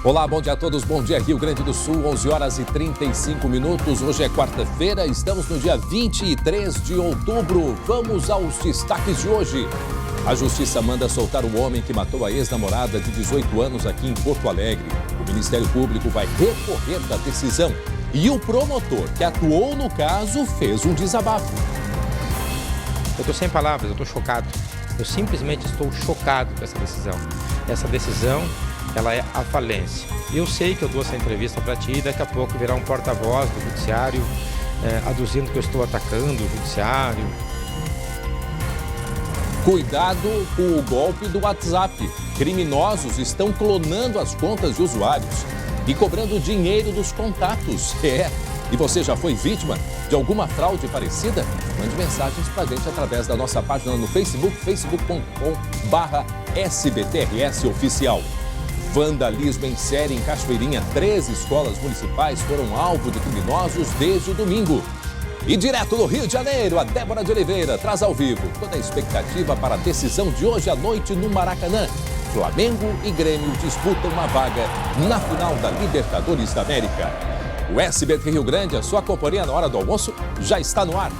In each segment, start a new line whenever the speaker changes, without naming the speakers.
Olá, bom dia a todos, bom dia Rio Grande do Sul, 11 horas e 35 minutos. Hoje é quarta-feira, estamos no dia 23 de outubro. Vamos aos destaques de hoje. A Justiça manda soltar o homem que matou a ex-namorada de 18 anos aqui em Porto Alegre. O Ministério Público vai recorrer da decisão. E o promotor que atuou no caso fez um desabafo.
Eu estou sem palavras, eu estou chocado. Eu simplesmente estou chocado com essa decisão. Essa decisão, ela é a falência. E eu sei que eu dou essa entrevista para ti e daqui a pouco virá um porta-voz do judiciário aduzindo que eu estou atacando o judiciário.
Cuidado com o golpe do WhatsApp. Criminosos estão clonando as contas de usuários e cobrando dinheiro dos contatos. E você já foi vítima de alguma fraude parecida? Mande mensagens pra gente através da nossa página no Facebook, facebook.com/SBTRS Oficial. Vandalismo em série em Cachoeirinha. 13 escolas municipais foram alvo de criminosos desde o domingo. E direto do Rio de Janeiro, a Débora de Oliveira traz ao vivo toda a expectativa para a decisão de hoje à noite no Maracanã. Flamengo e Grêmio disputam uma vaga na final da Libertadores da América. O SBT Rio Grande, a sua companhia na hora do almoço, já está no ar.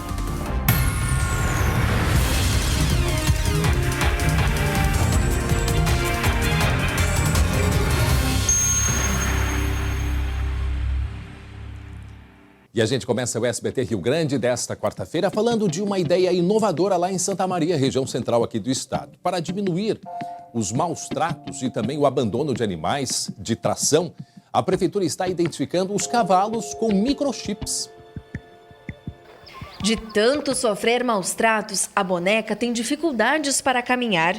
E a gente começa o SBT Rio Grande desta quarta-feira falando de uma ideia inovadora lá em Santa Maria, região central aqui do estado. Para diminuir os maus tratos e também o abandono de animais de tração, a prefeitura está identificando os cavalos com microchips.
De tanto sofrer maus tratos, a boneca tem dificuldades para caminhar.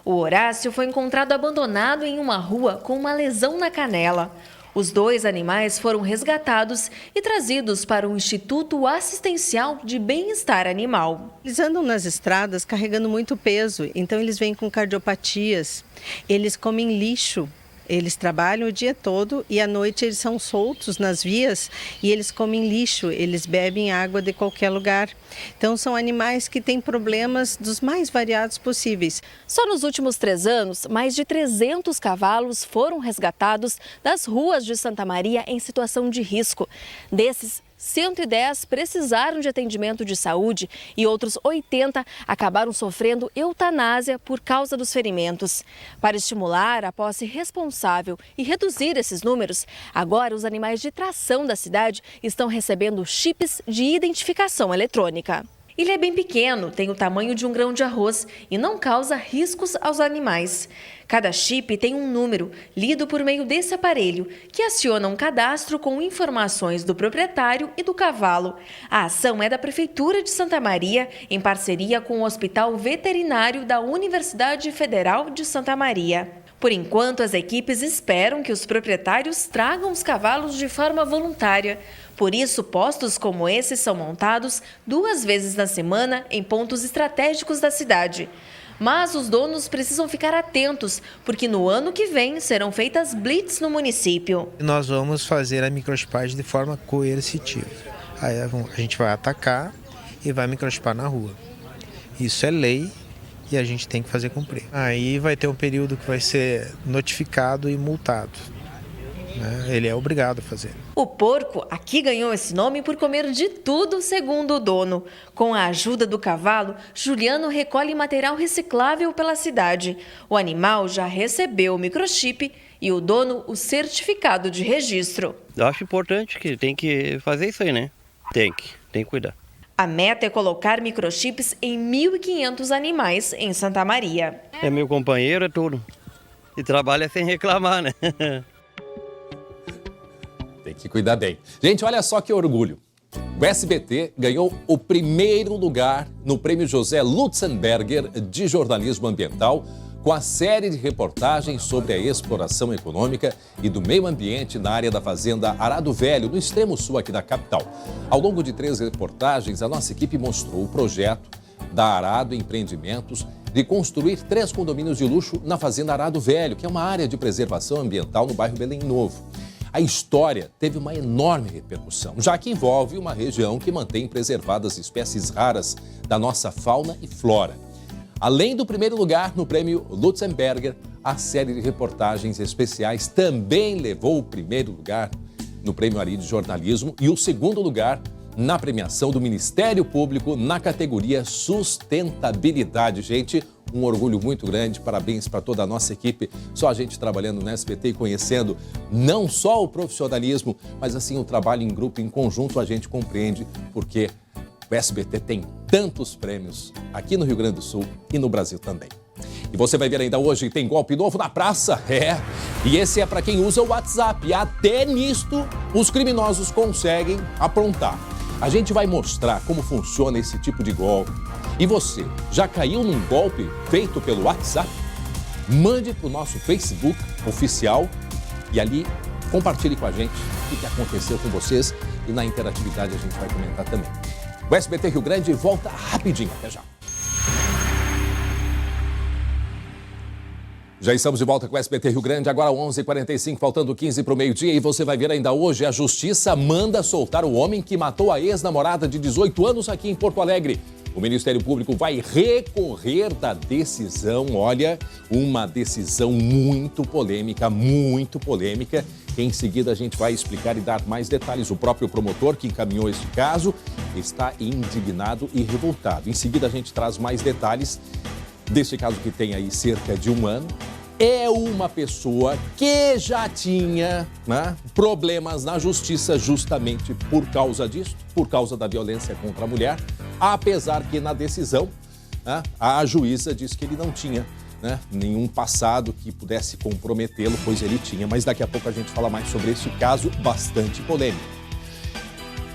O Horácio foi encontrado abandonado em uma rua com uma lesão na canela. Os 2 animais foram resgatados e trazidos para o Instituto Assistencial de Bem-Estar Animal.
Eles andam nas estradas carregando muito peso, então eles vêm com cardiopatias. Eles comem lixo. Eles trabalham o dia todo e à noite eles são soltos nas vias e eles comem lixo, eles bebem água de qualquer lugar. Então são animais que têm problemas dos mais variados possíveis.
Só nos últimos 3 anos, mais de 300 cavalos foram resgatados das ruas de Santa Maria em situação de risco. Desses, 110 precisaram de atendimento de saúde e outros 80 acabaram sofrendo eutanásia por causa dos ferimentos. Para estimular a posse responsável e reduzir esses números, agora os animais de tração da cidade estão recebendo chips de identificação eletrônica. Ele é bem pequeno, tem o tamanho de um grão de arroz e não causa riscos aos animais. Cada chip tem um número, lido por meio desse aparelho, que aciona um cadastro com informações do proprietário e do cavalo. A ação é da Prefeitura de Santa Maria, em parceria com o Hospital Veterinário da Universidade Federal de Santa Maria. Por enquanto, as equipes esperam que os proprietários tragam os cavalos de forma voluntária. Por isso, postos como esse são montados 2 vezes na semana em pontos estratégicos da cidade. Mas os donos precisam ficar atentos, porque no ano que vem serão feitas blitz no município.
Nós vamos fazer a microchipagem de forma coercitiva. Aí a gente vai atacar e vai microchipar na rua. Isso é lei e a gente tem que fazer cumprir. Aí vai ter um período que vai ser notificado e multado. Ele é obrigado a fazer.
O porco aqui ganhou esse nome por comer de tudo, segundo o dono. Com a ajuda do cavalo, Juliano recolhe material reciclável pela cidade. O animal já recebeu o microchip e o dono o certificado de registro.
Eu acho importante que tem que fazer isso aí, né? Tem que cuidar.
A meta é colocar microchips em 1.500 animais em Santa Maria.
É meu companheiro, é tudo. E trabalha sem reclamar, né?
Tem que cuidar bem. Gente, olha só que orgulho. O SBT ganhou o primeiro lugar no Prêmio José Lutzenberger de Jornalismo Ambiental com a série de reportagens sobre a exploração econômica e do meio ambiente na área da fazenda Arado Velho, no extremo sul aqui da capital. Ao longo de 3 reportagens, a nossa equipe mostrou o projeto da Arado Empreendimentos de construir 3 condomínios de luxo na fazenda Arado Velho, que é uma área de preservação ambiental no bairro Belém Novo. A história teve uma enorme repercussão, já que envolve uma região que mantém preservadas espécies raras da nossa fauna e flora. Além do primeiro lugar no Prêmio Lutzenberger, A série de reportagens especiais também levou o primeiro lugar no Prêmio Ari de Jornalismo e o segundo lugar na premiação do Ministério Público na categoria Sustentabilidade. Gente, um orgulho muito grande, parabéns para toda a nossa equipe. Só a gente trabalhando no SBT e conhecendo não só o profissionalismo, mas assim o trabalho em grupo, em conjunto, a gente compreende porque o SBT tem tantos prêmios aqui no Rio Grande do Sul e no Brasil também. E você vai ver ainda hoje, tem golpe novo na praça, E esse é para quem usa o WhatsApp. E até nisto, os criminosos conseguem aprontar. A gente vai mostrar como funciona esse tipo de golpe. E você, já caiu num golpe feito pelo WhatsApp? Mande para o nosso Facebook oficial e ali compartilhe com a gente o que aconteceu com vocês. E na interatividade a gente vai comentar também. O SBT Rio Grande volta rapidinho, até já. Já estamos de volta com o SBT Rio Grande, agora 11h45, faltando 15 para o meio-dia. E você vai ver ainda hoje, a Justiça manda soltar o homem que matou a ex-namorada de 18 anos aqui em Porto Alegre. O Ministério Público vai recorrer da decisão, olha, uma decisão muito polêmica, que em seguida a gente vai explicar e dar mais detalhes. O próprio promotor que encaminhou este caso está indignado e revoltado. Em seguida a gente traz mais detalhes deste caso que tem aí cerca de um ano. É uma pessoa que já tinha problemas na justiça justamente por causa disso, por causa da violência contra a mulher, apesar que na decisão a juíza disse que ele não tinha nenhum passado que pudesse comprometê-lo, pois ele tinha. Mas daqui a pouco a gente fala mais sobre esse caso bastante polêmico.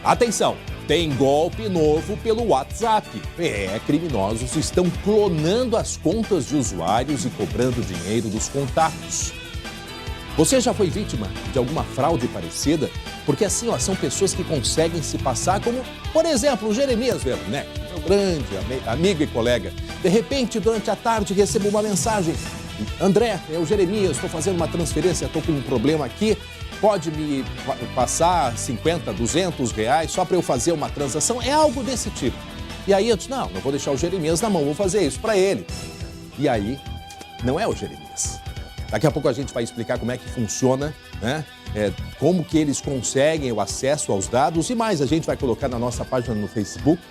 Atenção! Tem golpe novo pelo WhatsApp. Criminosos estão clonando as contas de usuários e cobrando dinheiro dos contatos. Você já foi vítima de alguma fraude parecida? Porque assim, são pessoas que conseguem se passar como, por exemplo, o Jeremias Werneck, meu grande amigo e colega. De repente, durante a tarde, recebo uma mensagem. André, é o Jeremias, estou fazendo uma transferência, estou com um problema aqui. Pode me passar 50, 200 reais só para eu fazer uma transação? É algo desse tipo. E aí eu disse, não vou deixar o Jeremias na mão, vou fazer isso para ele. E aí, não é o Jeremias. Daqui a pouco a gente vai explicar como é que funciona, como que eles conseguem o acesso aos dados e mais. A gente vai colocar na nossa página no Facebook.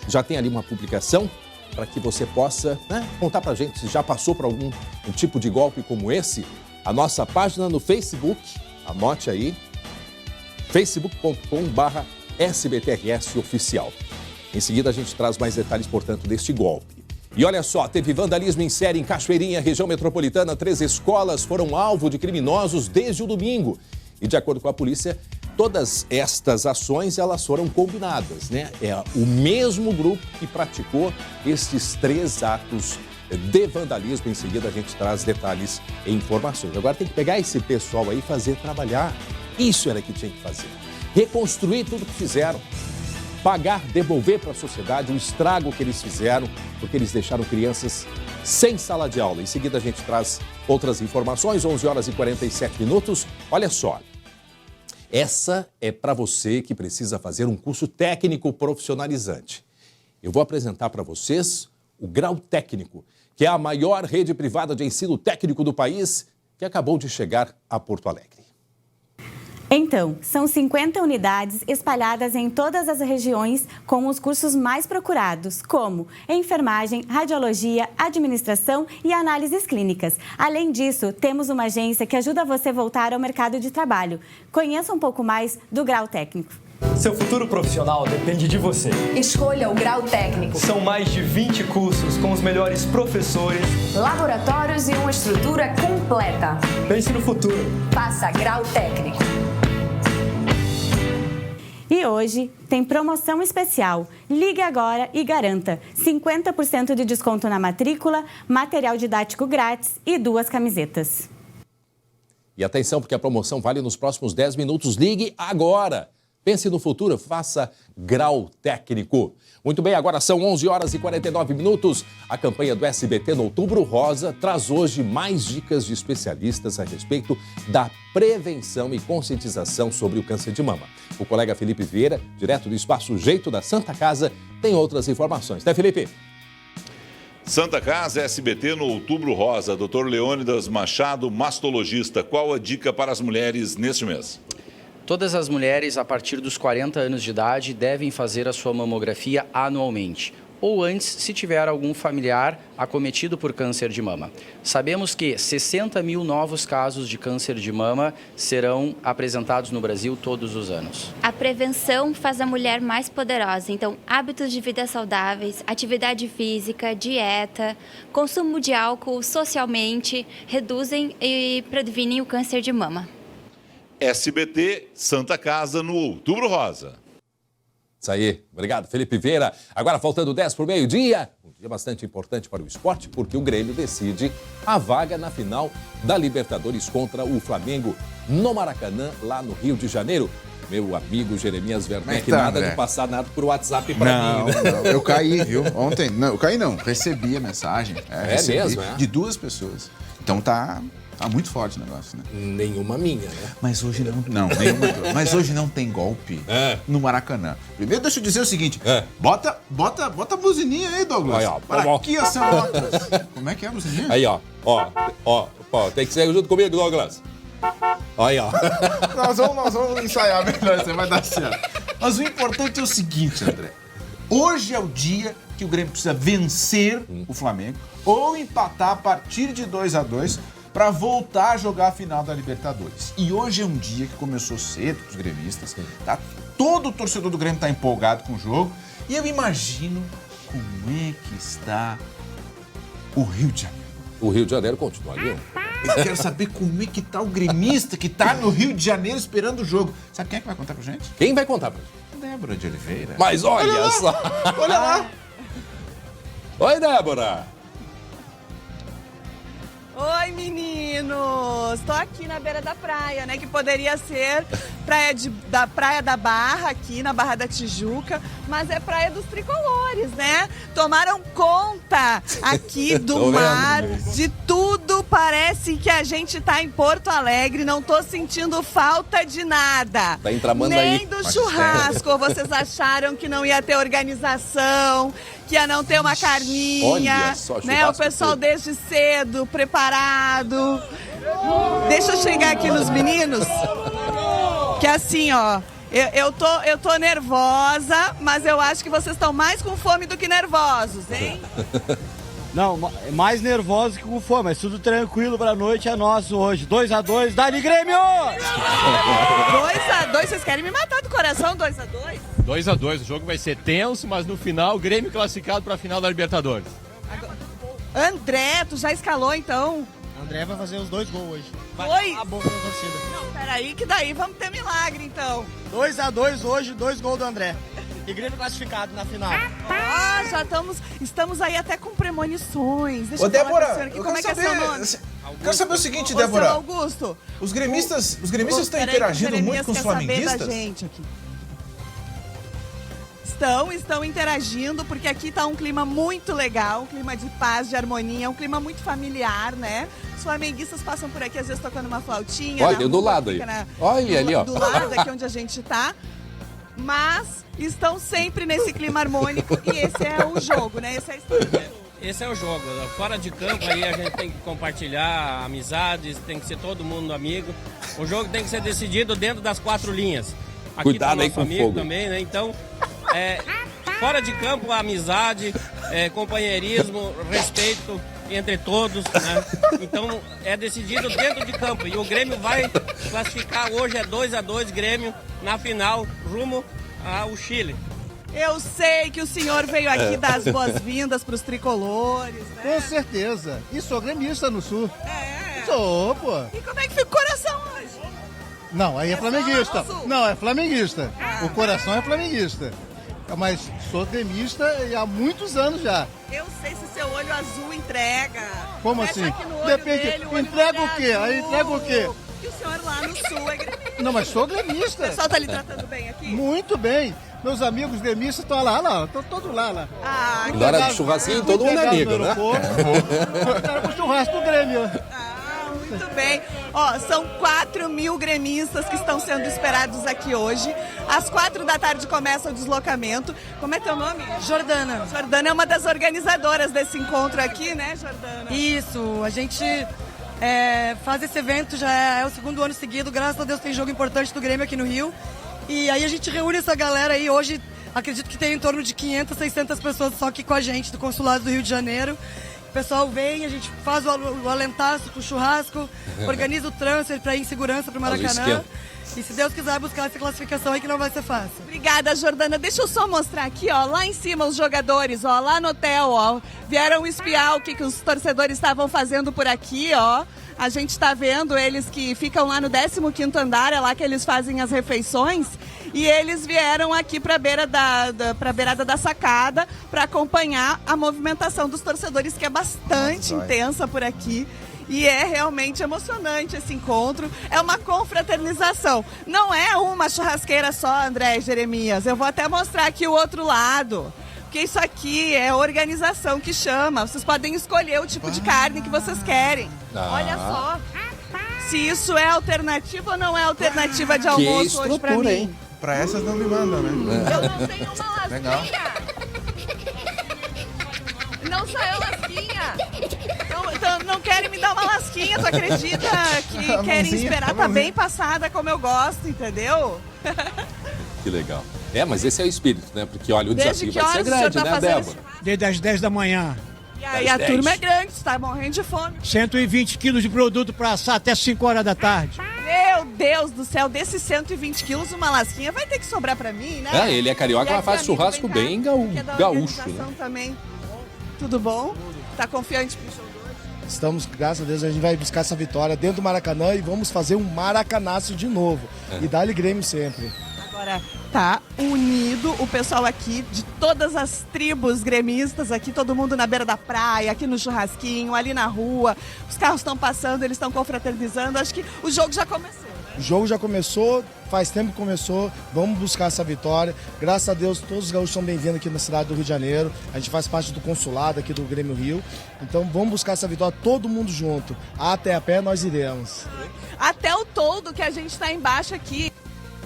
Já tem ali uma publicação para que você possa contar para a gente se já passou por algum tipo de golpe como esse. A nossa página no Facebook, anote aí, facebook.com/SBTRS-oficial. Em seguida, a gente traz mais detalhes, portanto, deste golpe. E olha só, teve vandalismo em série em Cachoeirinha, região metropolitana. 3 escolas foram alvo de criminosos desde o domingo. E, de acordo com a polícia, todas estas ações, elas foram combinadas, É o mesmo grupo que praticou estes 3 atos de vandalismo. Em seguida a gente traz detalhes e informações. Agora tem que pegar esse pessoal aí e fazer trabalhar. Isso era que tinha que fazer. Reconstruir tudo que fizeram. Pagar, devolver para a sociedade o estrago que eles fizeram, porque eles deixaram crianças sem sala de aula. Em seguida a gente traz outras informações, 11h47. Olha só, essa é para você que precisa fazer um curso técnico profissionalizante. Eu vou apresentar para vocês o Grau Técnico, que é a maior rede privada de ensino técnico do país, que acabou de chegar a Porto Alegre.
Então, são 50 unidades espalhadas em todas as regiões com os cursos mais procurados, como enfermagem, radiologia, administração e análises clínicas. Além disso, temos uma agência que ajuda você a voltar ao mercado de trabalho. Conheça um pouco mais do Grau Técnico.
Seu futuro profissional depende de você.
Escolha o Grau Técnico.
São mais de 20 cursos com os melhores professores,
laboratórios e uma estrutura completa.
Pense no futuro.
Faça Grau Técnico.
E hoje tem promoção especial. Ligue agora e garanta 50% de desconto na matrícula, material didático grátis e 2 camisetas.
E atenção, porque a promoção vale nos próximos 10 minutos. Ligue agora. Pense no futuro, faça Grau Técnico. Muito bem, agora são 11h49. A campanha do SBT no Outubro Rosa traz hoje mais dicas de especialistas a respeito da prevenção e conscientização sobre o câncer de mama. O colega Felipe Vieira, direto do Espaço Jeito da Santa Casa, tem outras informações. Felipe?
Santa Casa SBT no Outubro Rosa. Dr. Leônidas Machado, mastologista. Qual a dica para as mulheres neste mês?
Todas as mulheres a partir dos 40 anos de idade devem fazer a sua mamografia anualmente, ou antes, se tiver algum familiar acometido por câncer de mama. Sabemos que 60 mil novos casos de câncer de mama serão apresentados no Brasil todos os anos.
A prevenção faz a mulher mais poderosa, então hábitos de vida saudáveis, atividade física, dieta, consumo de álcool socialmente reduzem e previnem o câncer de mama.
SBT, Santa Casa no Outubro Rosa.
Isso aí. Obrigado, Felipe Vieira. Agora, faltando 10 para o meio-dia. Um dia bastante importante para o esporte, porque o Grêmio decide a vaga na final da Libertadores contra o Flamengo no Maracanã, lá no Rio de Janeiro. Meu amigo Jeremias Werneck, nada de passar nada por WhatsApp para mim. Né?
Não, eu caí, viu? Ontem. Não, eu caí não. Recebi a mensagem. Recebi
mesmo, é?
De 2 pessoas. Então tá muito forte o negócio, né?
Nenhuma minha, né?
Mas hoje não nenhuma. Mas hoje não tem golpe no Maracanã. Primeiro deixa eu dizer o seguinte. Bota a buzininha aí, Douglas.
Aí, ó.
Para aqui, Salotas. Como é que é a buzininha?
Aí, ó. Tem que ser junto comigo, Douglas. Aí, ó.
Nós vamos ensaiar melhor, você vai dar certo. Mas o importante é o seguinte, André. Hoje é o dia que o Grêmio precisa vencer o Flamengo ou empatar a partir de 2-2 para voltar a jogar a final da Libertadores. E hoje é um dia que começou cedo para os gremistas. Tá? Todo o torcedor do Grêmio está empolgado com o jogo. E eu imagino como é que está o Rio de Janeiro.
O Rio de Janeiro continua ali.
Eu quero saber como é que está o gremista que está no Rio de Janeiro esperando o jogo. Sabe quem é que vai contar pra gente?
Quem vai contar pra gente?
Débora de Oliveira.
Mas olha só.
Olha lá.
Oi, Débora.
Oi, meninos! Tô aqui na beira da praia, né? Que poderia ser Praia da Barra, aqui na Barra da Tijuca, mas é Praia dos Tricolores, né? Tomaram conta aqui do mar, de tudo. Parece que a gente tá em Porto Alegre, não tô sentindo falta de nada.
Tá entramando
nem
aí.
do churrasco. Vocês acharam que não ia ter organização, que ia não ter uma carninha.
Olha só,
né? O pessoal desde cedo, preparado. Deixa eu chegar aqui nos meninos. Que assim, ó, eu tô nervosa, mas eu acho que vocês estão mais com fome do que nervosos, hein?
Não, mais nervosos que com fome, mas tudo tranquilo pra noite, é nosso hoje. 2-2, dá-lhe Grêmio!
2-2, vocês querem me matar do coração, 2-2?
2-2, o jogo vai ser tenso, mas no final o Grêmio classificado pra final da Libertadores.
André, tu já escalou então?
André vai fazer os 2 gols hoje.
Vai
a boca da torcida.
Não, peraí que daí vamos ter milagre então.
2-2 hoje, 2 gols do André. E Grêmio classificado na final.
Já estamos aí até com premonições. Deixa
Ô, Débora,
aqui. Como é que é seu nome?
Quero saber o seguinte, Débora.
Augusto.
Os gremistas estão interagindo muito com os flamenguistas?
Estão interagindo, porque aqui tá um clima muito legal, um clima de paz, de harmonia, um clima muito familiar, né? Os flamenguistas passam por aqui, às vezes tocando uma flautinha.
Olha, do lado aí. Olha ali, ó.
Do lado aqui onde a gente tá. Mas estão sempre nesse clima harmônico e esse é o jogo, né? Esse é a história.
Esse é o jogo. Fora de campo aí a gente tem que compartilhar amizades, tem que ser todo mundo amigo. O jogo tem que ser decidido dentro das 4 linhas. Aqui
Cuidado
tá
aí com o
amigo
fogo.
também, né? Então, fora de campo, a amizade, companheirismo, respeito entre todos, né? Então, é decidido dentro de campo. E o Grêmio vai classificar hoje, é 2-2 Grêmio, na final, rumo ao Chile.
Eu sei que o senhor veio aqui dar as boas-vindas para os tricolores, né?
Com certeza. E sou gremista no Sul. Sou, pô.
E como é que fica o coração hoje?
Não, aí é flamenguista. Não, é flamenguista. O coração é flamenguista. Mas sou gremista e há muitos anos já.
Eu sei se seu olho azul entrega.
Como
Fecha
assim?
aqui no olho
Depende.
dele, o olho
Entrega
dele
o quê?
azul.
Aí entrega o quê?
E o senhor lá no Sul é gremista.
Não, mas sou gremista.
O pessoal tá lhe tratando bem aqui?
Muito bem. Meus amigos gremistas estão lá, estão todos lá.
Na hora do churrasquinho, todo mundo é amigo, né?
Era pro churrasco do Grêmio.
Muito bem. Ó, são 4.000 gremistas que estão sendo esperados aqui hoje. Às 4 da tarde começa o deslocamento. Como é teu nome?
Jordana.
Jordana é uma das organizadoras desse encontro aqui, né, Jordana?
Isso, a gente faz esse evento, já é o segundo ano seguido, graças a Deus tem jogo importante do Grêmio aqui no Rio. E aí a gente reúne essa galera aí, hoje acredito que tem em torno de 500, 600 pessoas só aqui com a gente, do Consulado do Rio de Janeiro. O pessoal vem, a gente faz o alentaço pro churrasco, organiza o transfer para ir em segurança pro Maracanã. E se Deus quiser buscar essa classificação aí que não vai ser fácil.
Obrigada, Jordana. Deixa eu só mostrar aqui, ó, lá em cima os jogadores, ó, lá no hotel, ó, vieram espiar o que os torcedores estavam fazendo por aqui, ó. A gente tá vendo eles que ficam lá no 15º andar, é lá que eles fazem as refeições. E eles vieram aqui para a beirada da sacada para acompanhar a movimentação dos torcedores, que é bastante intensa por aqui. E é realmente emocionante esse encontro. É uma confraternização. Não é uma churrasqueira só, André e Jeremias. Eu vou até mostrar aqui o outro lado. Porque isso aqui é organização que chama. Vocês podem escolher o tipo de carne que vocês querem. Olha só. Se isso é alternativa ou não é alternativa de almoço hoje pra mim.
Hein? Pra essas não me mandam, né?
Eu não tenho uma lasquinha.
Legal.
Não saiu lasquinha. Então, não querem me dar uma lasquinha, tu acredita? Que querem esperar, tá bem passada como eu gosto, entendeu?
Que legal. Mas esse é o espírito, né? Porque, olha, o
Desde
desafio vai ser grande, né, Débora?
Desde as 10 da manhã.
E aí a turma é grande, você tá morrendo de fome.
120 quilos de produto para assar até 5 horas da tarde.
Meu Deus do céu, desses 120 quilos, uma lasquinha vai ter que sobrar pra mim, né?
Ele é carioca, mas faz churrasco bem gaúcho, né?
Também. Tudo bom? Tá confiante pro jogo?
Estamos, graças a Deus, a gente vai buscar essa vitória dentro do Maracanã e vamos fazer um maracanaço de novo. E dá-lhe Grêmio sempre.
Agora tá unido o pessoal aqui de todas as tribos gremistas aqui, todo mundo na beira da praia, aqui no churrasquinho, ali na rua. Os carros estão passando, eles estão confraternizando. Acho que o jogo já começou, né?
O jogo já começou, faz tempo que começou. Vamos buscar essa vitória. Graças a Deus, todos os gaúchos são bem-vindos aqui na cidade do Rio de Janeiro. A gente faz parte do consulado aqui do Grêmio Rio. Então vamos buscar essa vitória, todo mundo junto. Até a pé nós iremos.
Até o toldo que a gente tá embaixo aqui.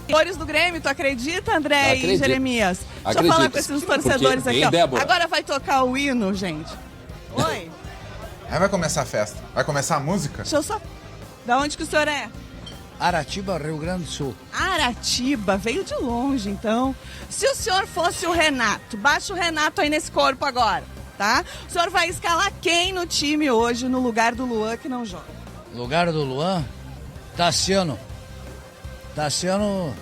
Torcedores do Grêmio, tu acredita, André e Jeremias? Deixa eu falar com esses torcedores aqui, ó. Agora vai tocar o hino, gente. Oi?
Aí vai começar a festa. Vai começar a música?
Deixa eu só... Da onde que o senhor é?
Aratiba, Rio Grande do Sul.
Aratiba, veio de longe, então. Se o senhor fosse o Renato, baixa o Renato aí nesse corpo agora, tá? O senhor vai escalar quem no time hoje, no lugar do Luan, que não joga?
Lugar do Luan? Tassiano. Tassiano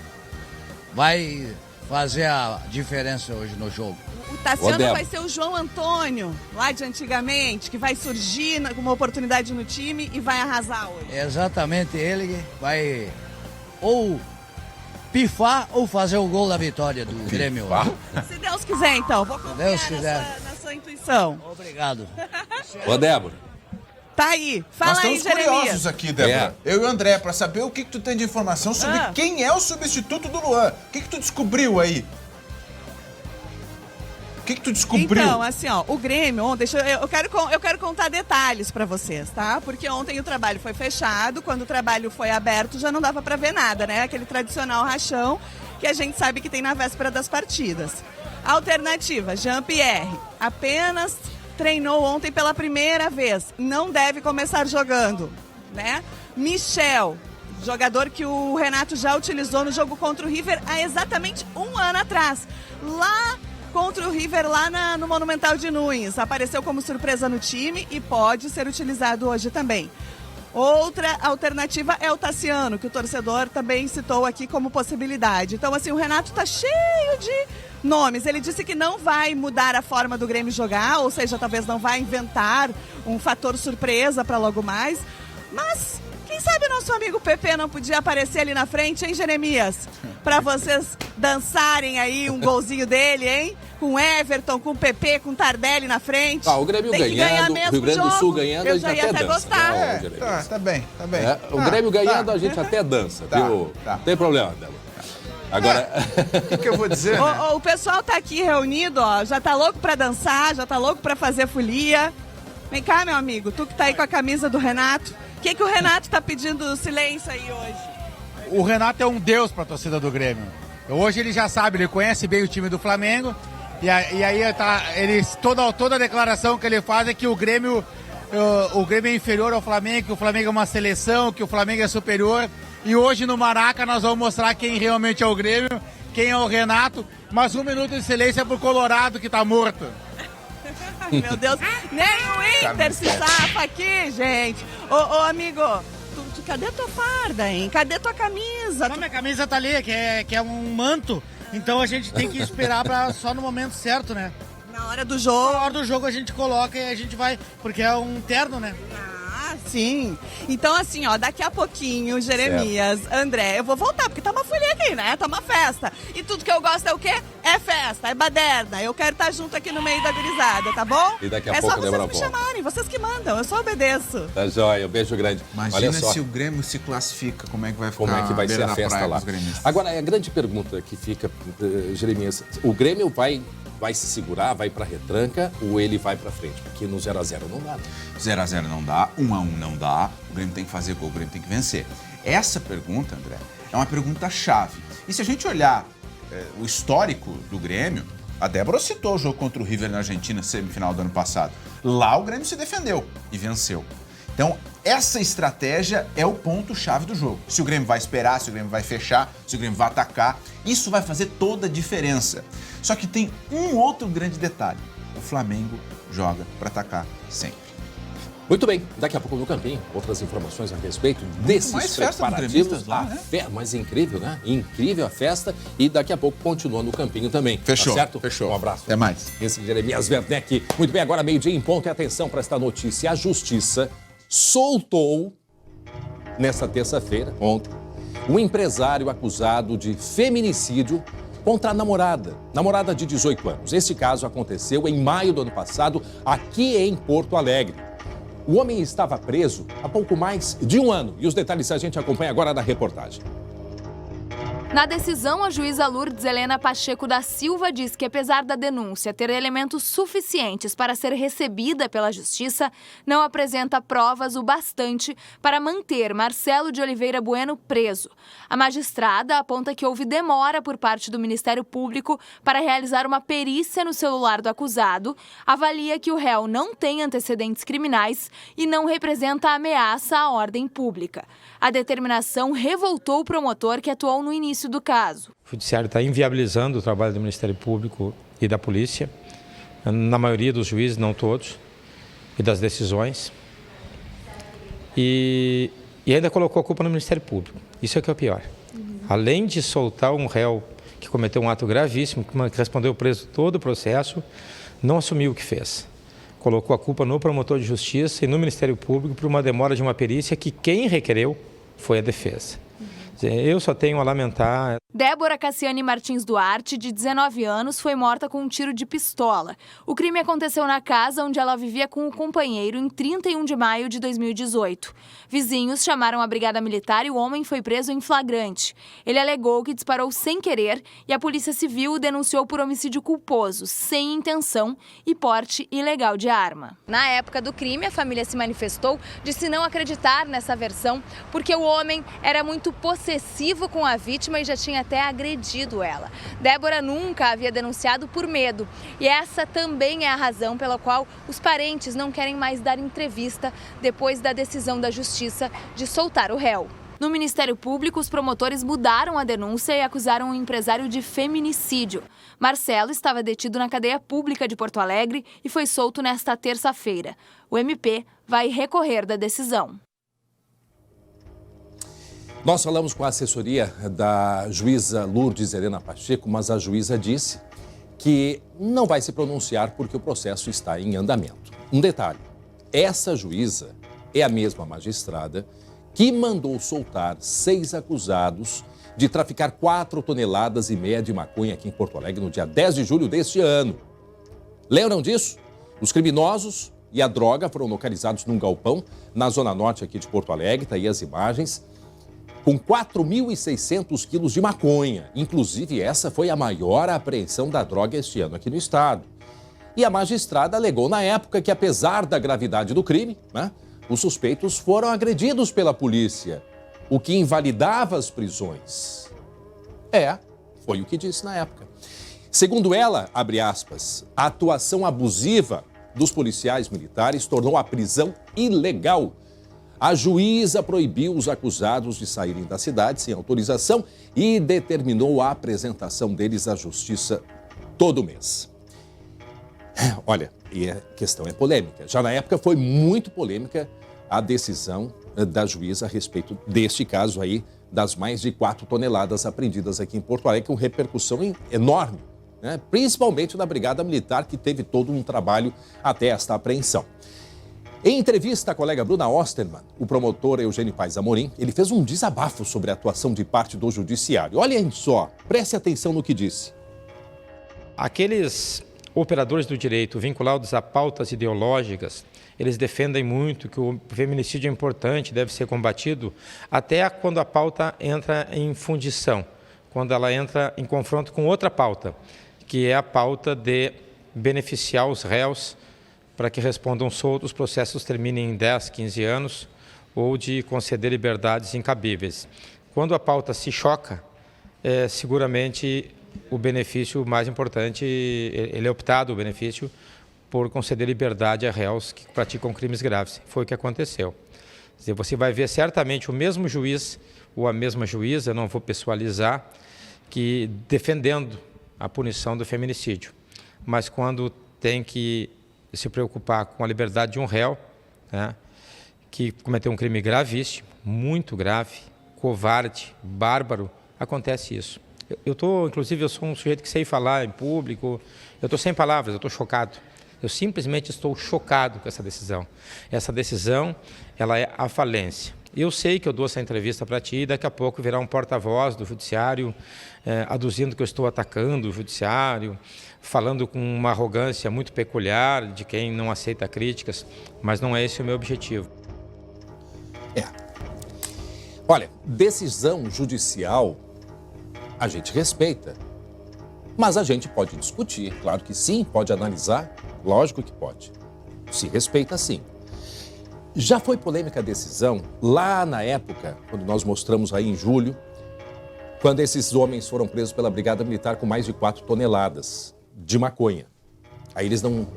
vai fazer a diferença hoje no jogo.
O Tassiano vai ser o João Antônio, lá de antigamente, que vai surgir com uma oportunidade no time e vai arrasar hoje.
Exatamente, ele vai ou pifar ou fazer o gol da vitória do Grêmio.
Se Deus quiser, então. Vou confiar na sua intuição.
Obrigado.
Ô, Débora.
Tá aí, fala
Nós
aí,
estamos
Jeremias.
curiosos aqui, Débora. Eu e o André, para saber o que tu tem de informação sobre quem é o substituto do Luan. O que tu descobriu aí? O que tu descobriu?
Então, assim, ó, o Grêmio, ontem, eu quero contar detalhes para vocês, tá? Porque ontem o trabalho foi fechado, quando o trabalho foi aberto já não dava para ver nada, né? Aquele tradicional rachão que a gente sabe que tem na véspera das partidas. Alternativa, Jean-Pierre, apenas treinou ontem pela primeira vez, não deve começar jogando, né? Michel, jogador que o Renato já utilizou no jogo contra o River há exatamente um ano atrás, lá contra o River, lá no Monumental de Nunes, apareceu como surpresa no time e pode ser utilizado hoje também. Outra alternativa é o Tassiano, que o torcedor também citou aqui como possibilidade. Então, assim, o Renato tá cheio de nomes. Ele disse que não vai mudar a forma do Grêmio jogar, ou seja, talvez não vai inventar um fator surpresa para logo mais. Mas, quem sabe o nosso amigo Pepe não podia aparecer ali na frente, hein, Jeremias? Para vocês dançarem aí um golzinho dele, hein? Com Everton, com Pepe, com Tardelli na frente.
O Grêmio ganhando, o Rio Grande do Sul ganhando, a gente até dança.
Gostar.
Tá bem.
O Grêmio ganhando, a gente até dança, viu? Não tem problema, Débora. Agora...
O que eu vou dizer, né?
O pessoal tá aqui reunido, ó, já tá louco pra dançar, já tá louco pra fazer folia. Vem cá, meu amigo, tu que tá aí com a camisa do Renato, O que o Renato tá pedindo silêncio aí hoje?
O Renato é um deus para a torcida do Grêmio. Hoje ele já sabe, ele conhece bem o time do Flamengo. E aí toda a declaração que ele faz é que o Grêmio é inferior ao Flamengo, que o Flamengo é uma seleção, que o Flamengo é superior. E hoje no Maraca nós vamos mostrar quem realmente é o Grêmio, quem é o Renato. Mas 1 minuto de silêncio é pro Colorado que tá morto.
Ai, meu Deus, nem o Inter se safa aqui, gente. Ô, amigo, cadê tua farda, hein? Cadê tua camisa?
Não, minha camisa tá ali, que é um manto. Então a gente tem que esperar só no momento certo, né?
Na hora do jogo.
Na hora do jogo a gente coloca e a gente vai, porque é um terno, né?
Ah, sim. Então assim, ó, daqui a pouquinho, Jeremias, André, eu vou voltar, porque tá uma folia aqui, né? Tá uma festa. E tudo que eu gosto é o quê? É festa, é baderna. Eu quero estar junto aqui no meio da gurizada, tá bom?
E daqui a pouco
só vocês me chamarem, vocês que mandam, eu só obedeço.
Tá joia, um beijo grande.
Imagina
Olha só.
se o Grêmio se classifica, como é que vai ficar?
Como é que vai ser a festa lá? Agora, a grande pergunta que fica, Jeremias, o Grêmio vai se segurar, vai pra retranca ou ele vai pra frente? Porque no 0x0 não dá.
0x0 não dá, 1x1 não dá, o Grêmio tem que fazer gol, o Grêmio tem que vencer. Essa pergunta, André, é uma pergunta-chave. E se a gente olhar o histórico do Grêmio, a Débora citou o jogo contra o River na Argentina, semifinal do ano passado. Lá o Grêmio se defendeu e venceu. Então, essa estratégia é o ponto-chave do jogo. Se o Grêmio vai esperar, se o Grêmio vai fechar, se o Grêmio vai atacar, isso vai fazer toda a diferença. Só que tem um outro grande detalhe. O Flamengo joga para atacar sempre.
Muito bem, daqui a pouco no Campinho, outras informações a respeito desses preparativos lá, né? Mas incrível, né? Incrível a festa e daqui a pouco continua no Campinho também.
Fechou,
tá certo?
fechou.
Um abraço.
Até mais.
Esse Jeremias Werneck. Muito bem, agora meio-dia em ponto e atenção para esta notícia. A Justiça soltou, nesta terça-feira, ontem, um empresário acusado de feminicídio contra a namorada de 18 anos. Este caso aconteceu em maio do ano passado, aqui em Porto Alegre. O homem estava preso há pouco mais de 1 ano. E os detalhes a gente acompanha agora na reportagem.
Na decisão, a juíza Lourdes Helena Pacheco da Silva diz que, apesar da denúncia ter elementos suficientes para ser recebida pela Justiça, não apresenta provas o bastante para manter Marcelo de Oliveira Bueno preso. A magistrada aponta que houve demora por parte do Ministério Público para realizar uma perícia no celular do acusado, avalia que o réu não tem antecedentes criminais e não representa ameaça à ordem pública. A determinação revoltou o promotor que atuou no início do caso.
O Judiciário está inviabilizando o trabalho do Ministério Público e da Polícia, na maioria dos juízes, não todos, e das decisões. E ainda colocou a culpa no Ministério Público. Isso é o que é o pior. Além de soltar um réu que cometeu um ato gravíssimo, que respondeu preso todo o processo, não assumiu o que fez. Colocou a culpa no promotor de justiça e no Ministério Público por uma demora de uma perícia que quem requereu foi a defesa. Eu só tenho a lamentar.
Débora Cassiane Martins Duarte, de 19 anos, foi morta com um tiro de pistola. O crime aconteceu na casa onde ela vivia com o companheiro em 31 de maio de 2018. Vizinhos chamaram a Brigada Militar e o homem foi preso em flagrante. Ele alegou que disparou sem querer e a Polícia Civil o denunciou por homicídio culposo, sem intenção e porte ilegal de arma. Na época do crime, a família se manifestou, disse não acreditar nessa versão porque o homem era muito possessivo com a vítima e já tinha até agredido ela. Débora nunca havia denunciado por medo e essa também é a razão pela qual os parentes não querem mais dar entrevista depois da decisão da Justiça de soltar o réu. No Ministério Público, os promotores mudaram a denúncia e acusaram o empresário de feminicídio. Marcelo estava detido na cadeia pública de Porto Alegre e foi solto nesta terça-feira. O MP vai recorrer da decisão.
Nós falamos com a assessoria da juíza Lourdes Helena Pacheco, mas a juíza disse que não vai se pronunciar porque o processo está em andamento. Um detalhe, essa juíza é a mesma magistrada que mandou soltar 6 acusados de traficar 4,5 toneladas de maconha aqui em Porto Alegre no dia 10 de julho deste ano. Lembram disso? Os criminosos e a droga foram localizados num galpão na zona norte aqui de Porto Alegre, tá aí as imagens, com 4.600 quilos de maconha. Inclusive, essa foi a maior apreensão da droga este ano aqui no estado. E a magistrada alegou na época que, apesar da gravidade do crime, os suspeitos foram agredidos pela polícia, o que invalidava as prisões. Foi o que disse na época. Segundo ela, abre aspas, a atuação abusiva dos policiais militares tornou a prisão ilegal. A juíza proibiu os acusados de saírem da cidade sem autorização e determinou a apresentação deles à justiça todo mês. Olha, e a questão é polêmica. Já na época foi muito polêmica a decisão da juíza a respeito deste caso aí, das mais de 4 toneladas apreendidas aqui em Porto Alegre, com repercussão enorme, né? Principalmente na Brigada Militar, que teve todo um trabalho até esta apreensão. Em entrevista à colega Bruna Osterman, o promotor Eugênio Paes Amorim, ele fez um desabafo sobre a atuação de parte do judiciário. Olhem só, preste atenção no que disse.
Aqueles operadores do direito vinculados a pautas ideológicas, eles defendem muito que o feminicídio é importante, deve ser combatido, até quando a pauta entra em fundição, quando ela entra em confronto com outra pauta, que é a pauta de beneficiar os réus para que respondam soltos, os processos terminem em 10, 15 anos, ou de conceder liberdades incabíveis. Quando a pauta se choca, seguramente o benefício mais importante, ele é optado, o benefício, por conceder liberdade a réus que praticam crimes graves. Foi o que aconteceu. Quer dizer, você vai ver certamente o mesmo juiz ou a mesma juíza, não vou pessoalizar, que defendendo a punição do feminicídio. Mas quando tem que se preocupar com a liberdade de um réu, né, que cometeu um crime gravíssimo, muito grave, covarde, bárbaro, acontece isso. Inclusive, eu sou um sujeito que sei falar em público, eu estou sem palavras, eu estou chocado. Eu simplesmente estou chocado com essa decisão. Essa decisão, ela é a falência. Eu sei que eu dou essa entrevista para ti e daqui a pouco virá um porta-voz do judiciário, aduzindo que eu estou atacando o judiciário, falando com uma arrogância muito peculiar de quem não aceita críticas, mas não é esse o meu objetivo.
Olha, decisão judicial a gente respeita, mas a gente pode discutir, claro que sim, pode analisar, lógico que pode. Se respeita sim. Já foi polêmica a decisão lá na época, quando nós mostramos aí em julho, quando esses homens foram presos pela Brigada Militar com mais de 4 toneladas de maconha. Aí eles não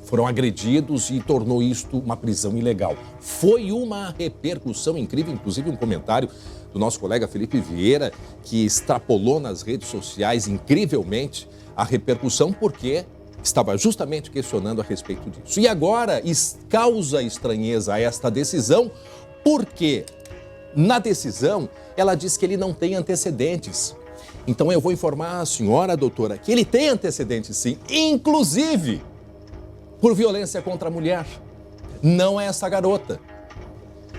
foram agredidos e tornou isto uma prisão ilegal. Foi uma repercussão incrível, inclusive um comentário do nosso colega Felipe Vieira, que extrapolou nas redes sociais incrivelmente a repercussão, porque estava justamente questionando a respeito disso. E agora causa estranheza a esta decisão, porque na decisão ela diz que ele não tem antecedentes. Então eu vou informar a senhora, doutora, que ele tem antecedentes sim, inclusive por violência contra a mulher. Não é essa garota,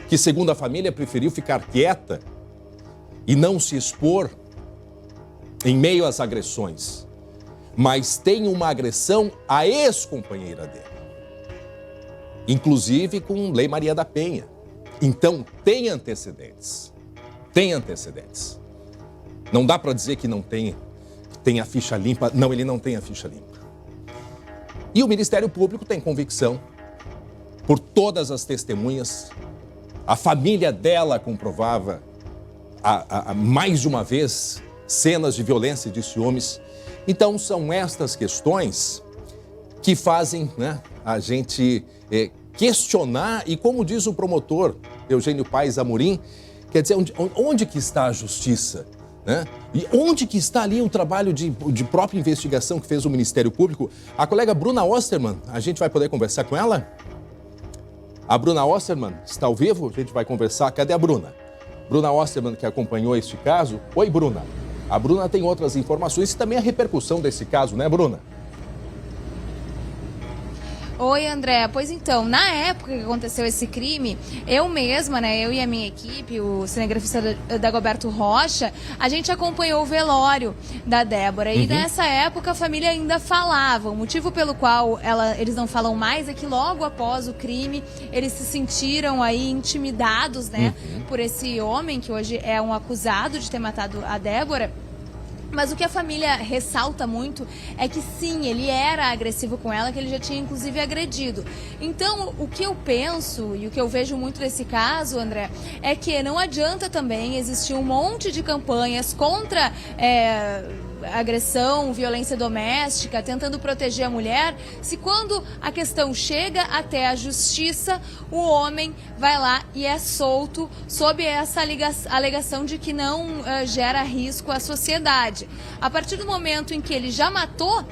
que segundo a família preferiu ficar quieta e não se expor em meio às agressões. Mas tem uma agressão à ex-companheira dele, inclusive com Lei Maria da Penha. Então, tem antecedentes. Tem antecedentes. Não dá para dizer que não tem a ficha limpa. Não, ele não tem a ficha limpa. E o Ministério Público tem convicção, por todas as testemunhas, a família dela comprovava mais de uma vez cenas de violência e de ciúmes. Então, são estas questões que fazem, né, a gente questionar, e como diz o promotor Eugênio Paes Amorim, quer dizer, onde que está a justiça? Né? E onde que está ali o trabalho de própria investigação que fez o Ministério Público? A colega Bruna Osterman, a gente vai poder conversar com ela? A Bruna Osterman está ao vivo? A gente vai conversar. Cadê a Bruna? Bruna Osterman, que acompanhou este caso. Oi, Bruna. A Bruna tem outras informações e também a repercussão desse caso, né, Bruna?
Oi, André. Pois então, na época que aconteceu esse crime, eu mesma, né, eu e a minha equipe, o cinegrafista Dagoberto Rocha, a gente acompanhou o velório da Débora. E nessa época a família ainda falava. O motivo pelo qual eles não falam mais é que logo após o crime, eles se sentiram aí intimidados, né, por esse homem que hoje é um acusado de ter matado a Débora. Mas o que a família ressalta muito é que sim, ele era agressivo com ela, que ele já tinha inclusive agredido. Então, o que eu penso e o que eu vejo muito desse caso, André, é que não adianta também existir um monte de campanhas contra agressão, violência doméstica, tentando proteger a mulher, se quando a questão chega até a justiça, o homem vai lá e é solto sob essa alegação de que não gera risco à sociedade. A partir do momento em que ele já matou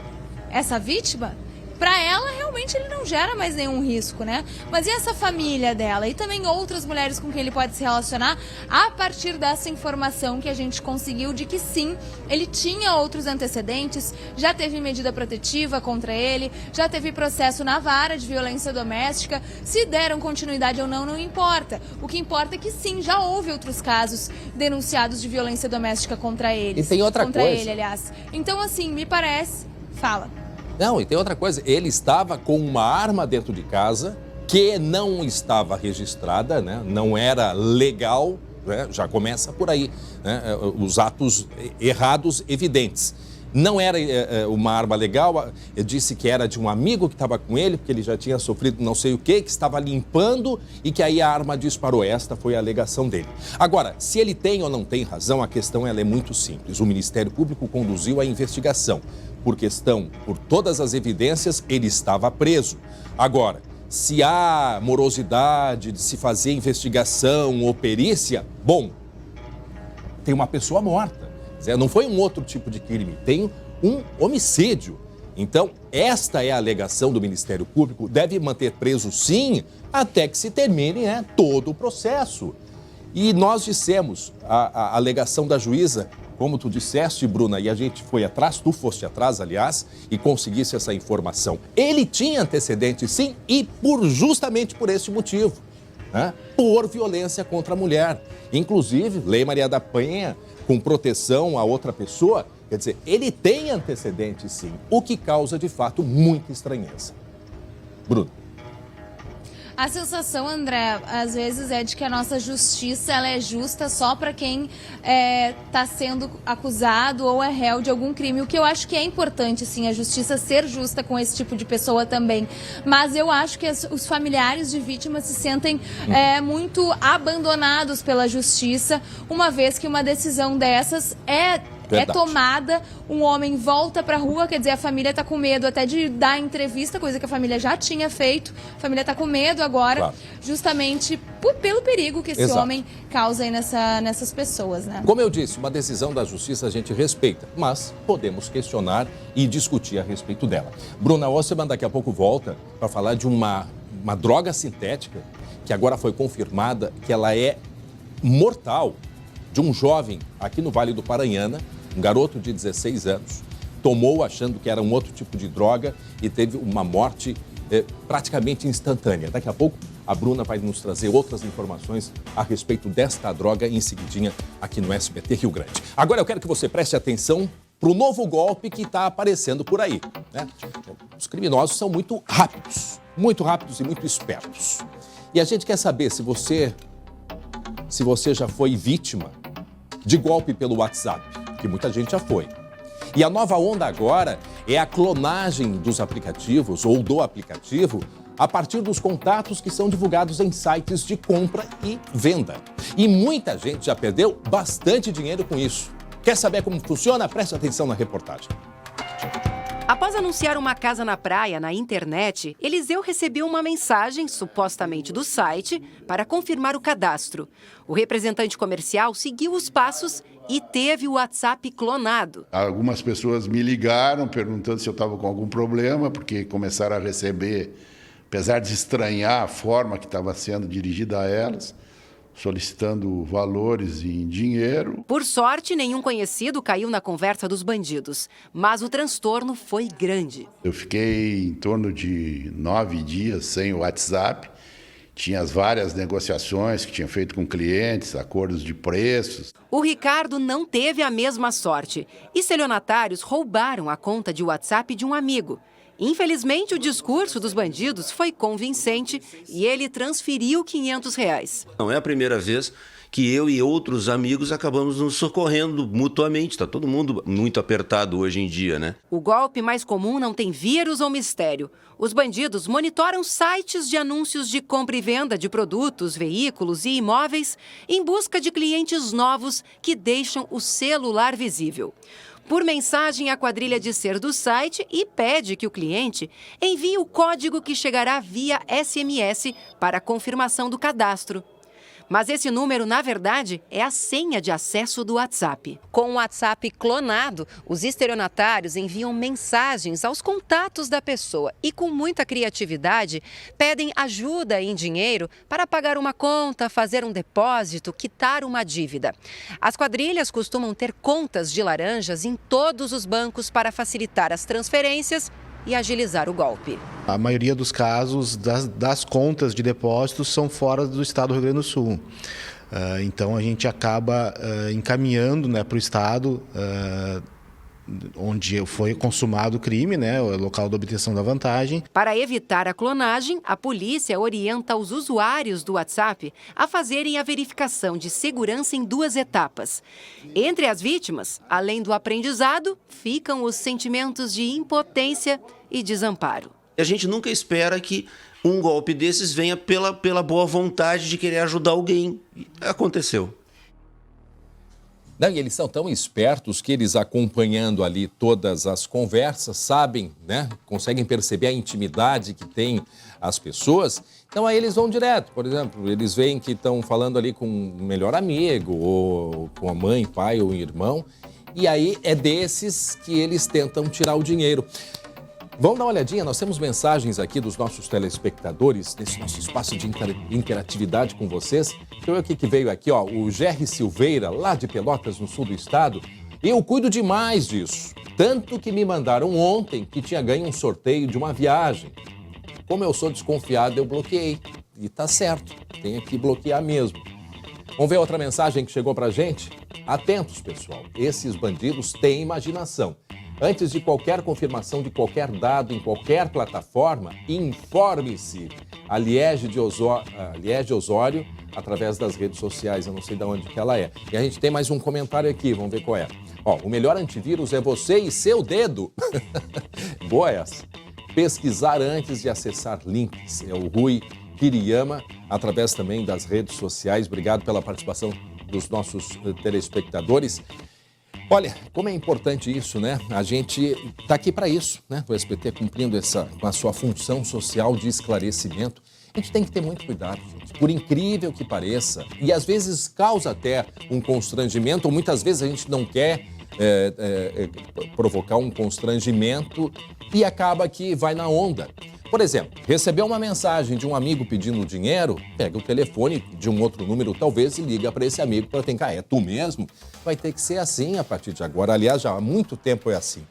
essa vítima, para ela, realmente, ele não gera mais nenhum risco, né? Mas e essa família dela? E também outras mulheres com quem ele pode se relacionar a partir dessa informação que a gente conseguiu de que, sim, ele tinha outros antecedentes, já teve medida protetiva contra ele, já teve processo na vara de violência doméstica. Se deram continuidade ou não, não importa. O que importa é que, sim, já houve outros casos denunciados de violência doméstica contra ele.
E tem outra
contra
coisa.
ele, aliás. Então, assim, me parece... Fala.
Não, e tem outra coisa, ele estava com uma arma dentro de casa que não estava registrada, né? Não era legal, né? Já começa por aí, né? Os atos errados evidentes. Não era uma arma legal, disse que era de um amigo que estava com ele, porque ele já tinha sofrido não sei o que estava limpando e que aí a arma disparou. Esta foi a alegação dele. Agora, se ele tem ou não tem razão, a questão ela é muito simples. O Ministério Público conduziu a investigação. Por todas as evidências, ele estava preso. Agora, se há morosidade de se fazer investigação ou perícia, bom, tem uma pessoa morta. Não foi um outro tipo de crime, tem um homicídio. Então, esta é a alegação do Ministério Público, deve manter preso sim, até que se termine todo o processo. E nós dissemos, a alegação da juíza, como tu disseste, Bruna, e a gente foi atrás, tu foste atrás, aliás, e conseguisse essa informação. Ele tinha antecedentes, sim, e justamente por esse motivo, né? Por violência contra a mulher. Inclusive, Lei Maria da Penha, com proteção a outra pessoa, quer dizer, ele tem antecedentes, sim, o que causa, de fato, muita estranheza. Bruno.
A sensação, André, às vezes é de que a nossa justiça ela é justa só para quem está sendo acusado ou é réu de algum crime. O que eu acho que é importante, sim, a justiça ser justa com esse tipo de pessoa também. Mas eu acho que os familiares de vítimas se sentem muito abandonados pela justiça, uma vez que uma decisão dessas é tomada, um homem volta pra rua, quer dizer, a família tá com medo até de dar entrevista, coisa que a família já tinha feito, a família tá com medo agora, claro, justamente pelo perigo que esse homem causa aí nessas pessoas, né?
Como eu disse, uma decisão da justiça a gente respeita, mas podemos questionar e discutir a respeito dela. Bruna Osserman daqui a pouco volta para falar de uma droga sintética que agora foi confirmada que ela é mortal, de um jovem aqui no Vale do Paranhana, um garoto de 16 anos, tomou achando que era um outro tipo de droga e teve uma morte praticamente instantânea. Daqui a pouco a Bruna vai nos trazer outras informações a respeito desta droga em seguidinha aqui no SBT Rio Grande. Agora eu quero que você preste atenção para o novo golpe que está aparecendo por aí, né? Os criminosos são muito rápidos e muito espertos. E a gente quer saber se você já foi vítima de golpe pelo WhatsApp, que muita gente já foi. E a nova onda agora é a clonagem dos aplicativos ou do aplicativo a partir dos contatos que são divulgados em sites de compra e venda. E muita gente já perdeu bastante dinheiro com isso. Quer saber como funciona? Preste atenção na reportagem.
Após anunciar uma casa na praia na internet, Eliseu recebeu uma mensagem, supostamente do site, para confirmar o cadastro. O representante comercial seguiu os passos e teve o WhatsApp clonado.
Algumas pessoas me ligaram perguntando se eu estava com algum problema, porque começaram a receber, apesar de estranhar a forma que estava sendo dirigida a elas, solicitando valores em dinheiro.
Por sorte, nenhum conhecido caiu na conversa dos bandidos, mas o transtorno foi grande.
Eu fiquei em torno de 9 dias sem o WhatsApp, tinha as várias negociações que tinha feito com clientes, acordos de preços.
O Ricardo não teve a mesma sorte. Estelionatários roubaram a conta de WhatsApp de um amigo. Infelizmente, o discurso dos bandidos foi convincente e ele transferiu R$500.
Não é a primeira vez
que eu e outros amigos acabamos nos socorrendo mutuamente. Está todo mundo muito apertado hoje em dia, né?
O golpe mais comum não tem vírus ou mistério. Os bandidos monitoram sites de anúncios de compra e venda de produtos, veículos e imóveis em busca de clientes novos que deixam o celular visível. Por mensagem, a quadrilha disser do site e pede que o cliente envie o código que chegará via SMS para a confirmação do cadastro. Mas esse número, na verdade, é a senha de acesso do WhatsApp. Com o WhatsApp clonado, os estelionatários enviam mensagens aos contatos da pessoa e, com muita criatividade, pedem ajuda em dinheiro para pagar uma conta, fazer um depósito, quitar uma dívida. As quadrilhas costumam ter contas de laranjas em todos os bancos para facilitar as transferências e agilizar o golpe.
A maioria dos casos das contas de depósitos são fora do estado do Rio Grande do Sul. Então a gente acaba encaminhando, né, para o estado onde foi consumado o crime, né, o local da obtenção da vantagem.
Para evitar a clonagem, a polícia orienta os usuários do WhatsApp a fazerem a verificação de segurança em 2 etapas. Entre as vítimas, além do aprendizado, ficam os sentimentos de impotência e desamparo.
A gente nunca espera que um golpe desses venha pela boa vontade de querer ajudar alguém. Aconteceu.
Não, e eles são tão espertos que eles, acompanhando ali todas as conversas, sabem, né? Conseguem perceber a intimidade que tem as pessoas. Então aí eles vão direto. Por exemplo, eles veem que estão falando ali com um melhor amigo, ou com a mãe, pai ou irmão. E aí é desses que eles tentam tirar o dinheiro. Vamos dar uma olhadinha, nós temos mensagens aqui dos nossos telespectadores, nesse nosso espaço de interatividade com vocês. Deixa eu ver o que veio aqui, ó, o Gerry Silveira, lá de Pelotas, no sul do estado. Eu cuido demais disso, tanto que me mandaram ontem que tinha ganho um sorteio de uma viagem. Como eu sou desconfiado, eu bloqueei. E tá certo, tem que bloquear mesmo. Vamos ver outra mensagem que chegou pra gente? Atentos, pessoal, esses bandidos têm imaginação. Antes de qualquer confirmação de qualquer dado em qualquer plataforma, informe-se. A Liege de Osório, através das redes sociais, eu não sei de onde que ela é. E a gente tem mais um comentário aqui, vamos ver qual é. Ó, o melhor antivírus é você e seu dedo. Boa essa. Pesquisar antes de acessar links. É o Rui Kiriyama, através também das redes sociais. Obrigado pela participação dos nossos telespectadores. Olha, como é importante isso, né? A gente está aqui para isso, né? O SBT cumprindo com a sua função social de esclarecimento. A gente tem que ter muito cuidado, gente. Por incrível que pareça, e às vezes causa até um constrangimento, ou muitas vezes a gente não quer provocar um constrangimento e acaba que vai na onda. Por exemplo, recebeu uma mensagem de um amigo pedindo dinheiro, pega o telefone de um outro número, talvez, e liga para esse amigo para tentar. É tu mesmo? Vai ter que ser assim a partir de agora. Aliás, já há muito tempo é assim.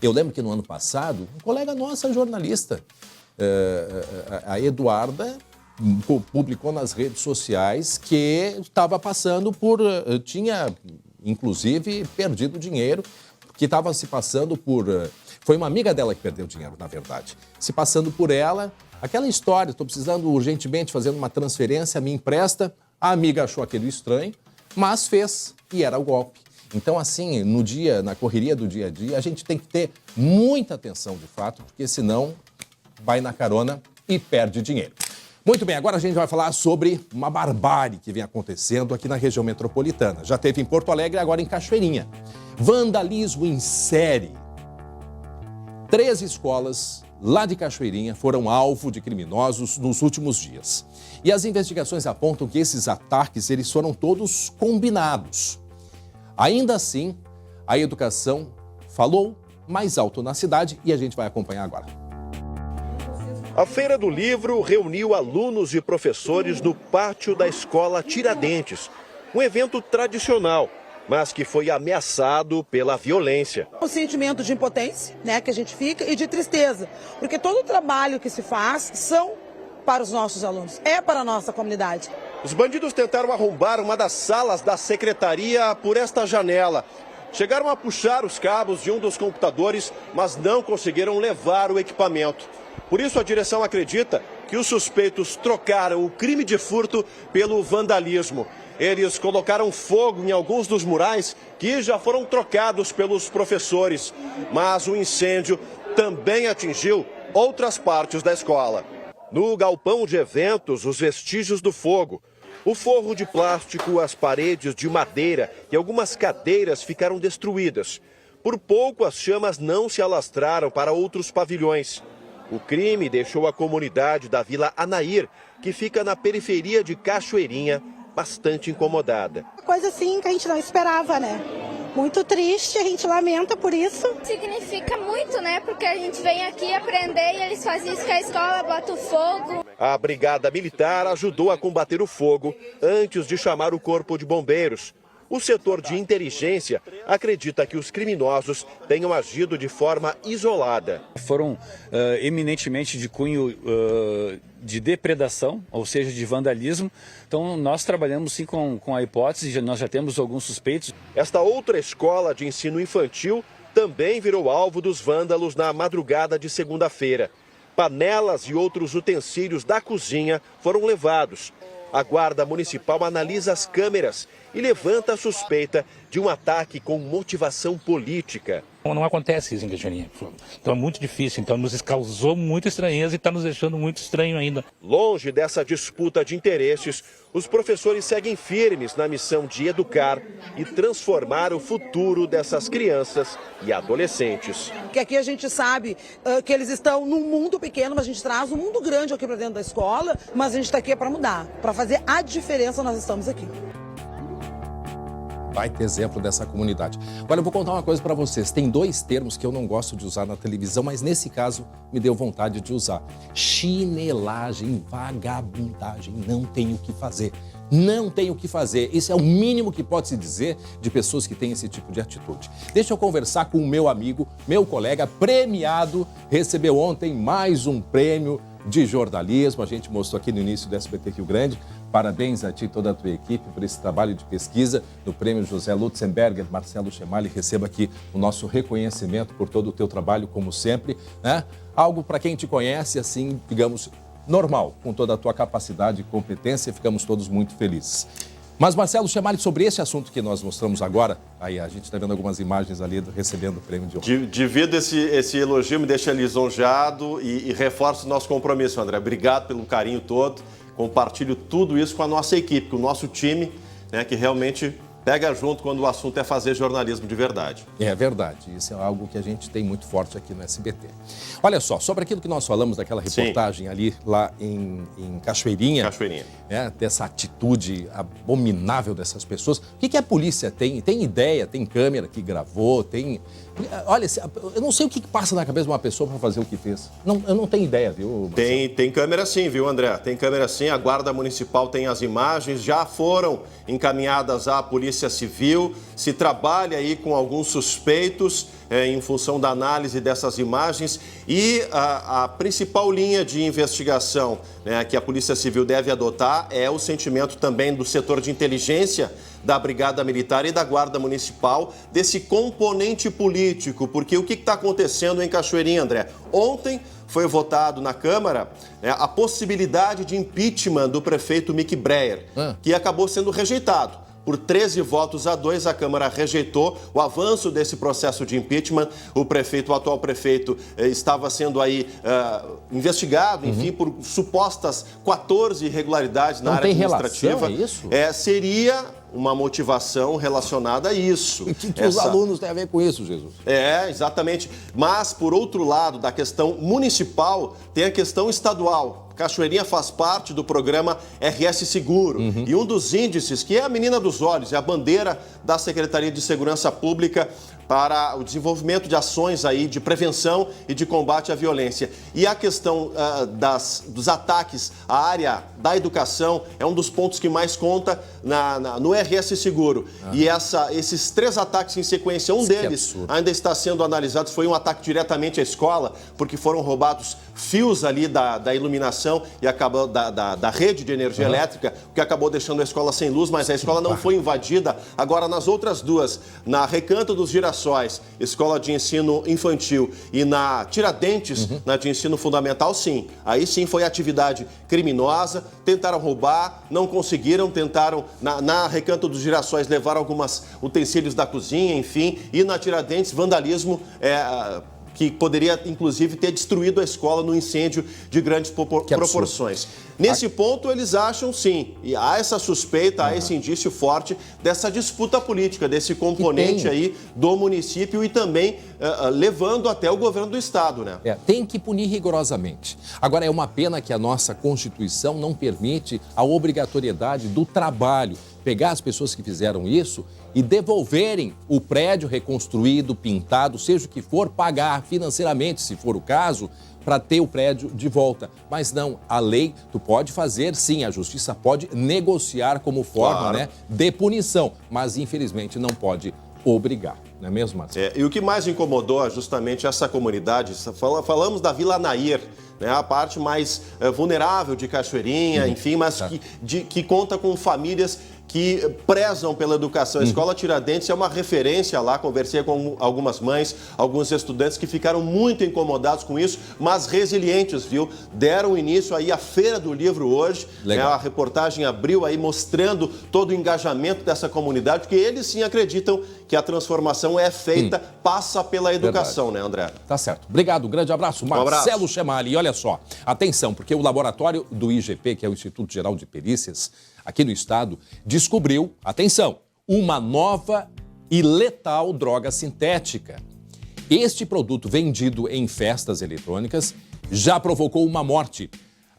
Eu lembro que no ano passado, um colega nossa, jornalista, a Eduarda, publicou nas redes sociais que estava passando tinha, inclusive, perdido dinheiro, que estava se passando por... Foi uma amiga dela que perdeu dinheiro, na verdade. Se passando por ela, aquela história, estou precisando urgentemente fazer uma transferência, me empresta. A amiga achou aquilo estranho, mas fez e era o golpe. Então, assim, na correria do dia a dia, a gente tem que ter muita atenção, de fato, porque senão vai na carona e perde dinheiro. Muito bem, agora a gente vai falar sobre uma barbárie que vem acontecendo aqui na região metropolitana. Já teve em Porto Alegre, agora em Cachoeirinha. Vandalismo em série. 3 escolas lá de Cachoeirinha foram alvo de criminosos nos últimos dias. E as investigações apontam que esses ataques eles foram todos combinados. Ainda assim, a educação falou mais alto na cidade e a gente vai acompanhar agora.
A Feira do Livro reuniu alunos e professores no pátio da Escola Tiradentes, um evento tradicional, mas que foi ameaçado pela violência.
Um sentimento de impotência, né, que a gente fica, e de tristeza, porque todo o trabalho que se faz são para os nossos alunos, é para a nossa comunidade.
Os bandidos tentaram arrombar uma das salas da secretaria por esta janela. Chegaram a puxar os cabos de um dos computadores, mas não conseguiram levar o equipamento. Por isso, a direção acredita que os suspeitos trocaram o crime de furto pelo vandalismo. Eles colocaram fogo em alguns dos murais que já foram trocados pelos professores. Mas o incêndio também atingiu outras partes da escola. No galpão de eventos, os vestígios do fogo. O forro de plástico, as paredes de madeira e algumas cadeiras ficaram destruídas. Por pouco, as chamas não se alastraram para outros pavilhões. O crime deixou a comunidade da Vila Anair, que fica na periferia de Cachoeirinha, bastante incomodada.
Coisa assim que a gente não esperava, né? Muito triste, a gente lamenta por isso.
Significa muito, né? Porque a gente vem aqui aprender e eles fazem isso com a escola, botam fogo.
A Brigada Militar ajudou a combater o fogo antes de chamar o Corpo de Bombeiros. O setor de inteligência acredita que os criminosos tenham agido de forma isolada.
Foram eminentemente de cunho de depredação, ou seja, de vandalismo. Então nós trabalhamos sim com a hipótese, nós já temos alguns suspeitos.
Esta outra escola de ensino infantil também virou alvo dos vândalos na madrugada de segunda-feira. Panelas e outros utensílios da cozinha foram levados. A Guarda Municipal analisa as câmeras e levanta a suspeita de um ataque com motivação política.
Não acontece isso em Cachoeirinha. Então é muito difícil, então nos causou muita estranheza e está nos deixando muito estranho ainda.
Longe dessa disputa de interesses, os professores seguem firmes na missão de educar e transformar o futuro dessas crianças e adolescentes.
Que aqui a gente sabe que eles estão num mundo pequeno, mas a gente traz um mundo grande aqui para dentro da escola, mas a gente está aqui para mudar, para fazer a diferença, nós estamos aqui.
Vai ter exemplo dessa comunidade. Agora eu vou contar uma coisa para vocês. Tem dois termos que eu não gosto de usar na televisão, mas nesse caso me deu vontade de usar. Chinelagem, vagabundagem, não tem o que fazer. Não tem o que fazer. Isso é o mínimo que pode se dizer de pessoas que têm esse tipo de atitude. Deixa eu conversar com o meu amigo, meu colega premiado, recebeu ontem mais um prêmio de jornalismo. A gente mostrou aqui no início do SBT Rio Grande. Parabéns a ti e toda a tua equipe por esse trabalho de pesquisa no Prêmio José Lutzenberger. Marcelo Chemali, receba aqui o nosso reconhecimento por todo o teu trabalho, como sempre, né? Algo para quem te conhece, assim, digamos, normal, com toda a tua capacidade e competência, ficamos todos muito felizes. Mas, Marcelo Chemali, sobre esse assunto que nós mostramos agora, aí a gente está vendo algumas imagens ali recebendo o prêmio de hoje.
Divido esse elogio, me deixa lisonjeado e reforço o nosso compromisso, André. Obrigado pelo carinho todo. Compartilho tudo isso com a nossa equipe, com o nosso time, né, que realmente pega junto quando o assunto é fazer jornalismo de verdade.
É verdade, isso é algo que a gente tem muito forte aqui no SBT. Olha só, sobre aquilo que nós falamos daquela reportagem ali lá em Cachoeirinha, dessa atitude abominável dessas pessoas, o que a polícia tem? Tem ideia, tem câmera que gravou, tem... Olha, eu não sei o que passa na cabeça de uma pessoa para fazer o que fez. Eu não tenho ideia, viu, Marcelo?
Tem câmera sim, viu, André? Tem câmera sim, a Guarda Municipal tem as imagens, já foram encaminhadas à Polícia Civil, se trabalha aí com alguns suspeitos em função da análise dessas imagens e a principal linha de investigação, né, que a Polícia Civil deve adotar é o sentimento também do setor de inteligência da Brigada Militar e da Guarda Municipal desse componente político, porque o que está acontecendo em Cachoeirinha, André? Ontem foi votado na Câmara a possibilidade de impeachment do prefeito Mick Breyer, que acabou sendo rejeitado. Por 13-2, a Câmara rejeitou o avanço desse processo de impeachment. O atual prefeito, estava sendo aí investigado, enfim, por supostas 14 irregularidades na área administrativa.
Não tem relação,
é isso? Seria uma motivação relacionada a isso.
O que os alunos têm a ver com isso, Jesus?
É, exatamente. Mas, por outro lado, da questão municipal, tem a questão estadual. Cachoeirinha faz parte do programa RS Seguro. E um dos índices, que é a menina dos olhos, é a bandeira da Secretaria de Segurança Pública para o desenvolvimento de ações aí de prevenção e de combate à violência. E a questão dos ataques à área da educação é um dos pontos que mais conta no RS Seguro. E esses 3 ataques em sequência, um deles ainda está sendo analisado, foi um ataque diretamente à escola, porque foram roubados fios ali da iluminação e acabou da rede de energia elétrica, o que acabou deixando a escola sem luz, mas a escola não foi invadida. Agora, nas outras duas, na Recanto dos Girassóis Girassóis, escola de ensino infantil, e na Tiradentes, na de ensino fundamental, sim. Aí sim foi atividade criminosa, tentaram roubar, não conseguiram, tentaram, na Recanto dos Girassóis, levar alguns utensílios da cozinha, enfim, e na Tiradentes, vandalismo, que poderia, inclusive, ter destruído a escola no incêndio de grandes proporções. Nesse ponto, eles acham, sim, e há essa suspeita, há esse indício forte dessa disputa política, desse componente aí do município e também levando até o governo do estado, né?
Tem que punir rigorosamente. Agora, é uma pena que a nossa Constituição não permite a obrigatoriedade do trabalho, pegar as pessoas que fizeram isso e devolverem o prédio reconstruído, pintado, seja o que for, pagar financeiramente, se for o caso, para ter o prédio de volta. Mas não, a lei, tu pode fazer, sim, a justiça pode negociar como forma, né, de punição, mas infelizmente não pode obrigar, não é mesmo, Márcio?
E o que mais incomodou justamente essa comunidade, falamos da Vila Nair, né, a parte mais vulnerável de Cachoeirinha, enfim, mas que conta com famílias que prezam pela educação. A Escola Tiradentes é uma referência lá, conversei com algumas mães, alguns estudantes que ficaram muito incomodados com isso, mas resilientes, viu? Deram início aí à Feira do Livro hoje, né? A reportagem abriu aí mostrando todo o engajamento dessa comunidade, porque eles sim acreditam que a transformação é feita, passa pela educação, né, André?
Tá certo. Obrigado, um grande abraço. Marcelo Chemali. E olha só, atenção, porque o laboratório do IGP, que é o Instituto Geral de Perícias, aqui no estado, descobriu, atenção, uma nova e letal droga sintética. Este produto vendido em festas eletrônicas já provocou uma morte.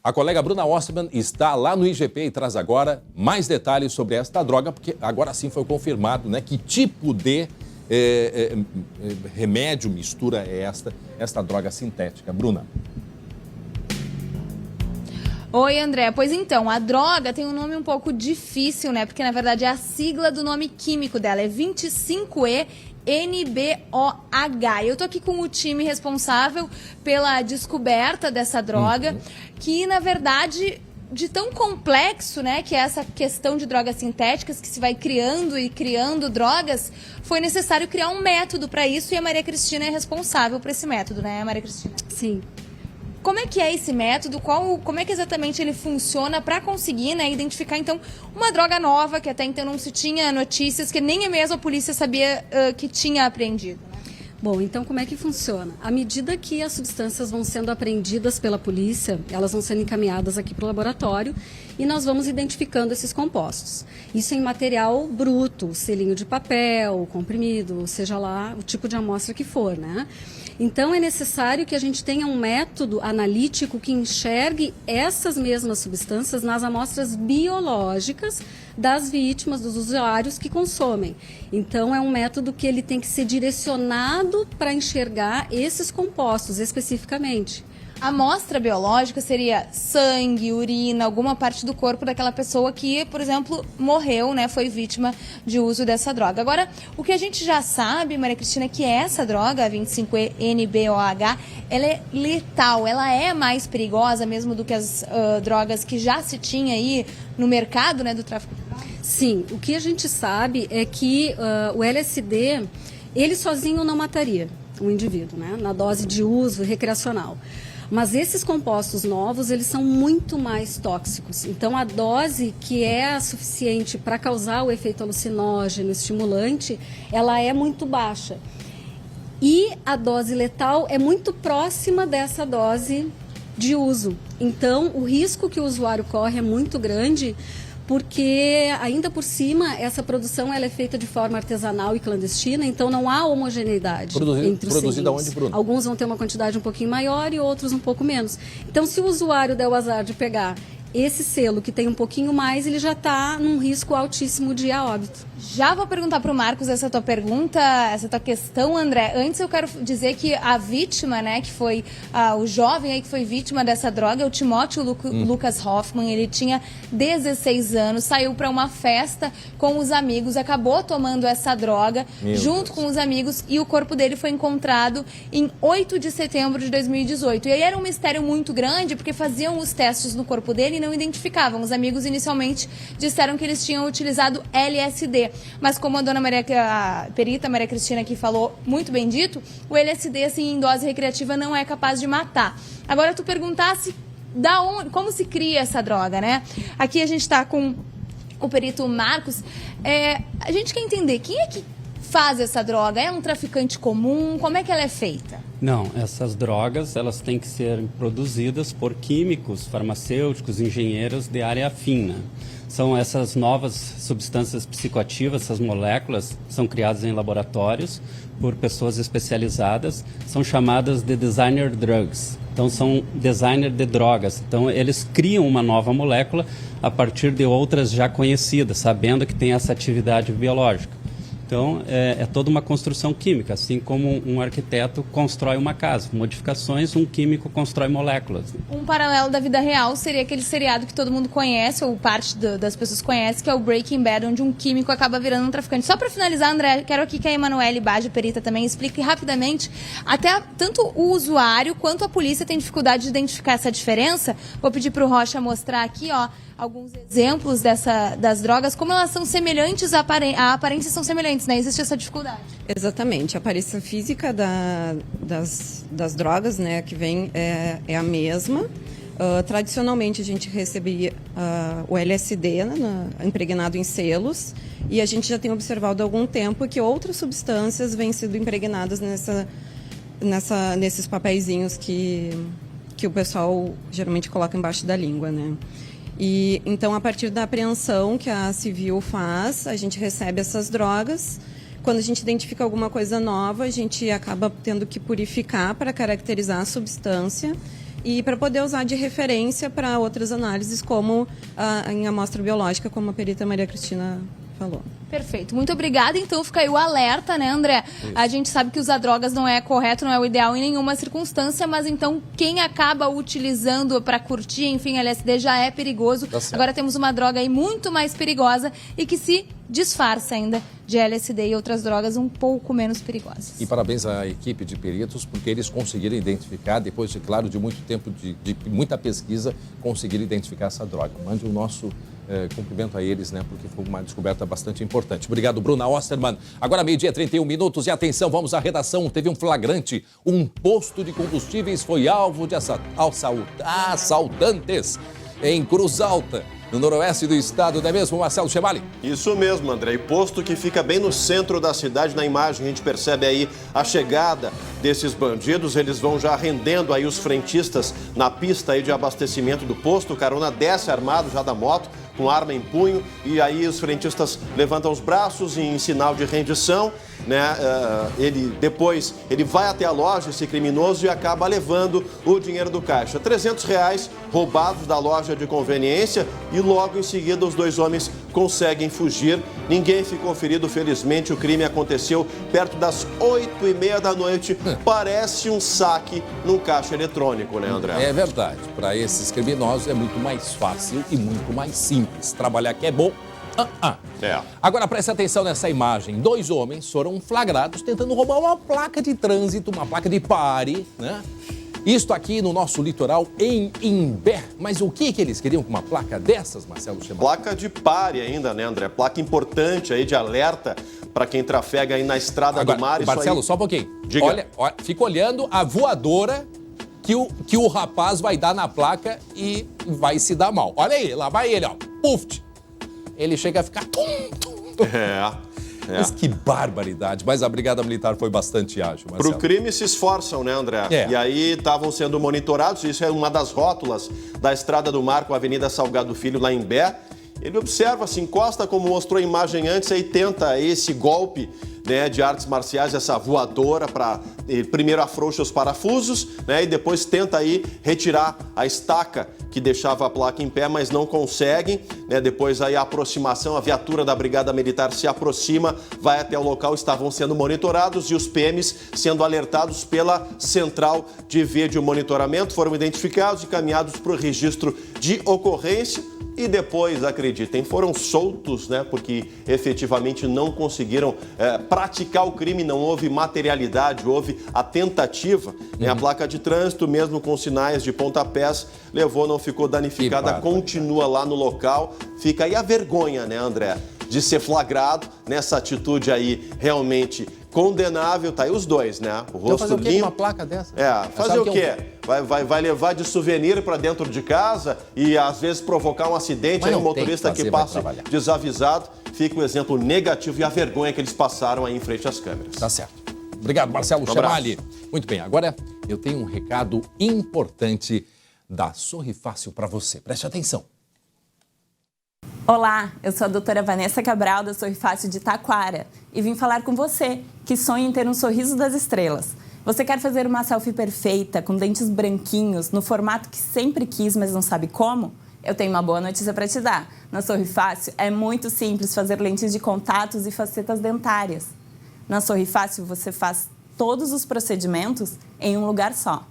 A colega Bruna Osterman está lá no IGP e traz agora mais detalhes sobre esta droga, porque agora sim foi confirmado, né, que tipo de remédio, mistura é esta droga sintética. Bruna.
Oi, André. Pois então, a droga tem um nome um pouco difícil, né? Porque, na verdade, é a sigla do nome químico dela. É 25E-NBOH. Eu tô aqui com o time responsável pela descoberta dessa droga, que, na verdade, de tão complexo, né, que é essa questão de drogas sintéticas, que se vai criando e criando drogas, foi necessário criar um método para isso, e a Maria Cristina é responsável por esse método, né, Maria Cristina?
Sim.
Como é que é esse método? Como é que exatamente ele funciona para conseguir, né, identificar, então, uma droga nova que até então não se tinha notícias, que nem mesmo a polícia sabia que tinha apreendido?
Bom, então como é que funciona? À medida que as substâncias vão sendo apreendidas pela polícia, elas vão sendo encaminhadas aqui para o laboratório e nós vamos identificando esses compostos. Isso em material bruto, selinho de papel, comprimido, seja lá o tipo de amostra que for, né? Então, é necessário que a gente tenha um método analítico que enxergue essas mesmas substâncias nas amostras biológicas das vítimas, dos usuários que consomem. Então, é um método que ele tem que ser direcionado para enxergar esses compostos especificamente.
A amostra biológica seria sangue, urina, alguma parte do corpo daquela pessoa que, por exemplo, morreu, né, foi vítima de uso dessa droga. Agora, o que a gente já sabe, Maria Cristina, é que essa droga, a 25E-NBOH, ela é letal, ela é mais perigosa mesmo do que as drogas que já se tinha aí no mercado, né, do tráfico?
Sim, o que a gente sabe é que o LSD, ele sozinho não mataria um indivíduo, né, na dose de uso recreacional. Mas esses compostos novos, eles são muito mais tóxicos. Então, a dose que é suficiente para causar o efeito alucinógeno, estimulante, ela é muito baixa. E a dose letal é muito próxima dessa dose de uso. Então, o risco que o usuário corre é muito grande, porque, ainda por cima, essa produção ela é feita de forma artesanal e clandestina, então não há homogeneidade entre os
Produzida onde, Bruno?
Alguns vão ter uma quantidade um pouquinho maior e outros um pouco menos. Então, se o usuário der o azar de pegar esse selo que tem um pouquinho mais, ele já está num risco altíssimo de ir a óbito.
Já vou perguntar para o Marcos essa tua pergunta, essa tua questão, André. Antes eu quero dizer que a vítima, né, que foi o jovem aí que foi vítima dessa droga, é o Timóteo Lucas Hoffman. Ele tinha 16 anos, saiu para uma festa com os amigos, acabou tomando essa droga junto com os amigos e o corpo dele foi encontrado em 8 de setembro de 2018. E aí era um mistério muito grande porque faziam os testes no corpo dele e não identificavam. Os amigos inicialmente disseram que eles tinham utilizado LSD, mas como a perita Maria Cristina aqui falou, muito bem dito, o LSD assim, em dose recreativa não é capaz de matar. Agora tu perguntasse como se cria essa droga, né? Aqui a gente está com o perito Marcos. A gente quer entender quem é que faz essa droga? É um traficante comum? Como é que ela é feita?
Não, essas drogas elas têm que ser produzidas por químicos, farmacêuticos, engenheiros de área fina. São essas novas substâncias psicoativas, essas moléculas, são criadas em laboratórios por pessoas especializadas, são chamadas de designer drugs. Então, são designer de drogas. Então, eles criam uma nova molécula a partir de outras já conhecidas, sabendo que tem essa atividade biológica. Então, é toda uma construção química, assim como um arquiteto constrói uma casa. Modificações, um químico constrói moléculas.
Um paralelo da vida real seria aquele seriado que todo mundo conhece, ou parte das pessoas conhece, que é o Breaking Bad, onde um químico acaba virando um traficante. Só para finalizar, André, quero aqui que a Emanuele Bage, perita, também explique rapidamente, até tanto o usuário quanto a polícia tem dificuldade de identificar essa diferença. Vou pedir para o Rocha mostrar aqui, ó, alguns exemplos das drogas, como elas são semelhantes, a aparência são semelhantes, né? Existe essa dificuldade.
Exatamente. A aparência física das drogas, né, que vem é a mesma. Tradicionalmente, a gente recebia o LSD, impregnado em selos, e a gente já tem observado há algum tempo que outras substâncias vêm sendo impregnadas nesses papeizinhos que o pessoal geralmente coloca embaixo da língua, né? E então, a partir da apreensão que a Civil faz, a gente recebe essas drogas. Quando a gente identifica alguma coisa nova, a gente acaba tendo que purificar para caracterizar a substância e para poder usar de referência para outras análises, como em amostra biológica, como a perita Maria Cristina falou.
Perfeito. Muito obrigada. Então fica aí o alerta, né, André? Isso. A gente sabe que usar drogas não é correto, não é o ideal em nenhuma circunstância, mas então quem acaba utilizando para curtir, enfim, LSD já é perigoso. Agora temos uma droga aí muito mais perigosa e que se disfarça ainda de LSD e outras drogas um pouco menos perigosas.
E parabéns à equipe de peritos, porque eles conseguiram identificar, depois de, claro, de muito tempo de muita pesquisa, conseguiram identificar essa droga. Mande o nosso cumprimento a eles, né? Porque foi uma descoberta bastante importante. Obrigado, Bruna Osterman. Agora, 12h31 e atenção, vamos à redação. Teve um flagrante. Um posto de combustíveis foi alvo de assaltantes em Cruz Alta, no noroeste do estado, não é mesmo, Marcelo Chevali?
Isso mesmo, André. E posto que fica bem no centro da cidade, na imagem a gente percebe aí a chegada desses bandidos. Eles vão já rendendo aí os frentistas na pista aí de abastecimento do posto. O carona desce armado já da moto, com arma em punho, e aí os frentistas levantam os braços em sinal de rendição, né? Depois ele vai até a loja, esse criminoso, e acaba levando o dinheiro do caixa. R$300 roubados da loja de conveniência, e logo em seguida os dois homens conseguem fugir. Ninguém ficou ferido, felizmente. O crime aconteceu perto das 8h30 da noite. Parece um saque num caixa eletrônico, né, André?
É verdade. Para esses criminosos é muito mais fácil e muito mais simples. Trabalhar que é bom. Agora preste atenção nessa imagem. 2 homens foram flagrados tentando roubar uma placa de trânsito, uma placa de pare, né? Isto aqui no nosso litoral, em Imbé. Mas o que eles queriam com uma placa dessas, Marcelo Chevali?
Placa de pare ainda, né, André? Placa importante aí de alerta para quem trafega aí na estrada
agora,
do mar.
Marcelo,
isso aí...
só um pouquinho.
Diga.
Olha, fica olhando a voadora que o rapaz vai dar na placa e vai se dar mal. Olha aí, lá vai ele, ó. Puf! Ele chega a ficar... Mas que barbaridade. Mas a Brigada Militar foi bastante ágil, Marcelo.
Pro crime se esforçam, né, André? E aí estavam sendo monitorados. Isso é uma das rótulas da Estrada do Mar com a Avenida Salgado Filho, lá em Bé. Ele observa, se encosta, como mostrou a imagem antes, aí tenta esse golpe, né, de artes marciais, essa voadora, para primeiro afrouxa os parafusos, né, e depois tenta aí retirar a estaca que deixava a placa em pé, mas não conseguem, né? Depois aí a aproximação, a viatura da Brigada Militar se aproxima, vai até o local, estavam sendo monitorados e os PMs sendo alertados pela central de vídeo monitoramento, foram identificados e encaminhados para o registro de ocorrência. e depois, acreditem, foram soltos, né? Porque efetivamente não conseguiram praticar o crime, não houve materialidade, houve a tentativa. Né? A placa de trânsito, mesmo com sinais de pontapés, levou, não ficou danificada, continua lá no local. Fica aí a vergonha, né, André, de ser flagrado nessa atitude aí realmente condenável. Tá aí os dois, né? O rosto
fazer o quê
limpo.
com uma placa dessa?
Fazer o quê? Vai levar de souvenir para dentro de casa e às vezes provocar um acidente, aí o motorista que passa desavisado. Fica um exemplo negativo e a vergonha que eles passaram aí em frente às câmeras.
Tá certo. Obrigado, Marcelo Chevali. Muito bem, agora eu tenho um recado importante da Sorri Fácil para você. Preste atenção.
Olá, eu sou a doutora Vanessa Cabral da Sorri Fácil de Taquara e vim falar com você que sonha em ter um sorriso das estrelas. Você quer fazer uma selfie perfeita, com dentes branquinhos, no formato que sempre quis, mas não sabe como? Eu tenho uma boa notícia para te dar. Na Sorri Fácil é muito simples fazer lentes de contatos e facetas dentárias. Na Sorri Fácil você faz todos os procedimentos em um lugar só.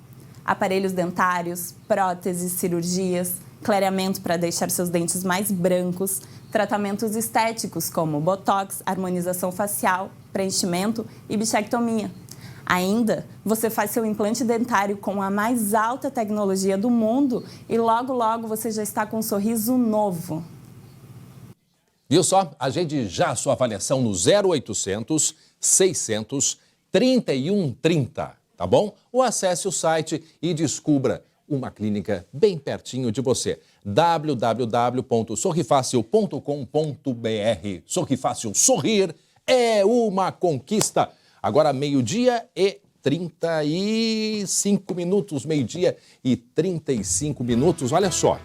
Aparelhos dentários, próteses, cirurgias, clareamento para deixar seus dentes mais brancos, tratamentos estéticos como botox, harmonização facial, preenchimento e bichectomia. Ainda, você faz seu implante dentário com a mais alta tecnologia do mundo e logo, logo você já está com um sorriso novo.
Viu só? Agende já a sua avaliação no 0800 600 3130, tá bom? Ou acesse o site e descubra uma clínica bem pertinho de você. www.sorrifacil.com.br. Sorri Fácil, sorrir é uma conquista. Agora, 12:35 minutos, 12:35. Olha só,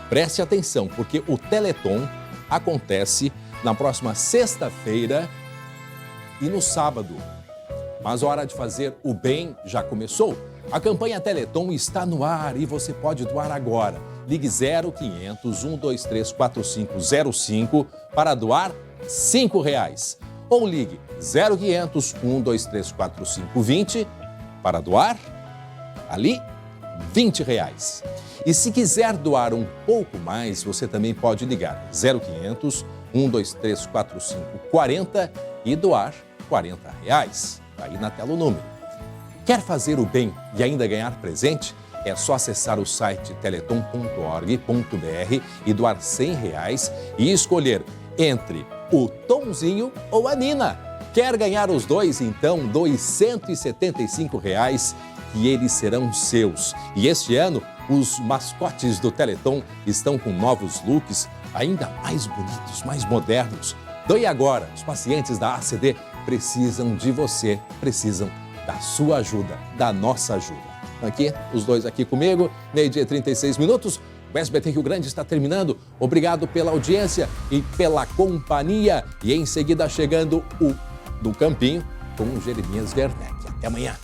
preste atenção, porque o Teleton acontece na próxima sexta-feira e no sábado. Mas a hora de fazer o bem já começou. A campanha Teleton está no ar e você pode doar agora. Ligue 0500 123 4505 para doar R$5. Ou ligue 0500 123 4520 para doar ali R$20. E se quiser doar um pouco mais, você também pode ligar 0500 123 4540 e doar R$40. Tá aí na tela o número. Quer fazer o bem e ainda ganhar presente? É só acessar o site teleton.org.br e doar R$100 e escolher entre o Tonzinho ou a Nina. Quer ganhar os dois? Então doe R$175 e eles serão seus. E este ano, os mascotes do Teleton estão com novos looks ainda mais bonitos, mais modernos. Doe agora. Os pacientes da ACD precisam de você, precisam da sua ajuda, da nossa ajuda. Aqui, os dois aqui comigo, 12:36. O SBT Rio Grande está terminando. Obrigado pela audiência e pela companhia. E em seguida chegando o do Campinho com o Jeremias Werneck. Até amanhã.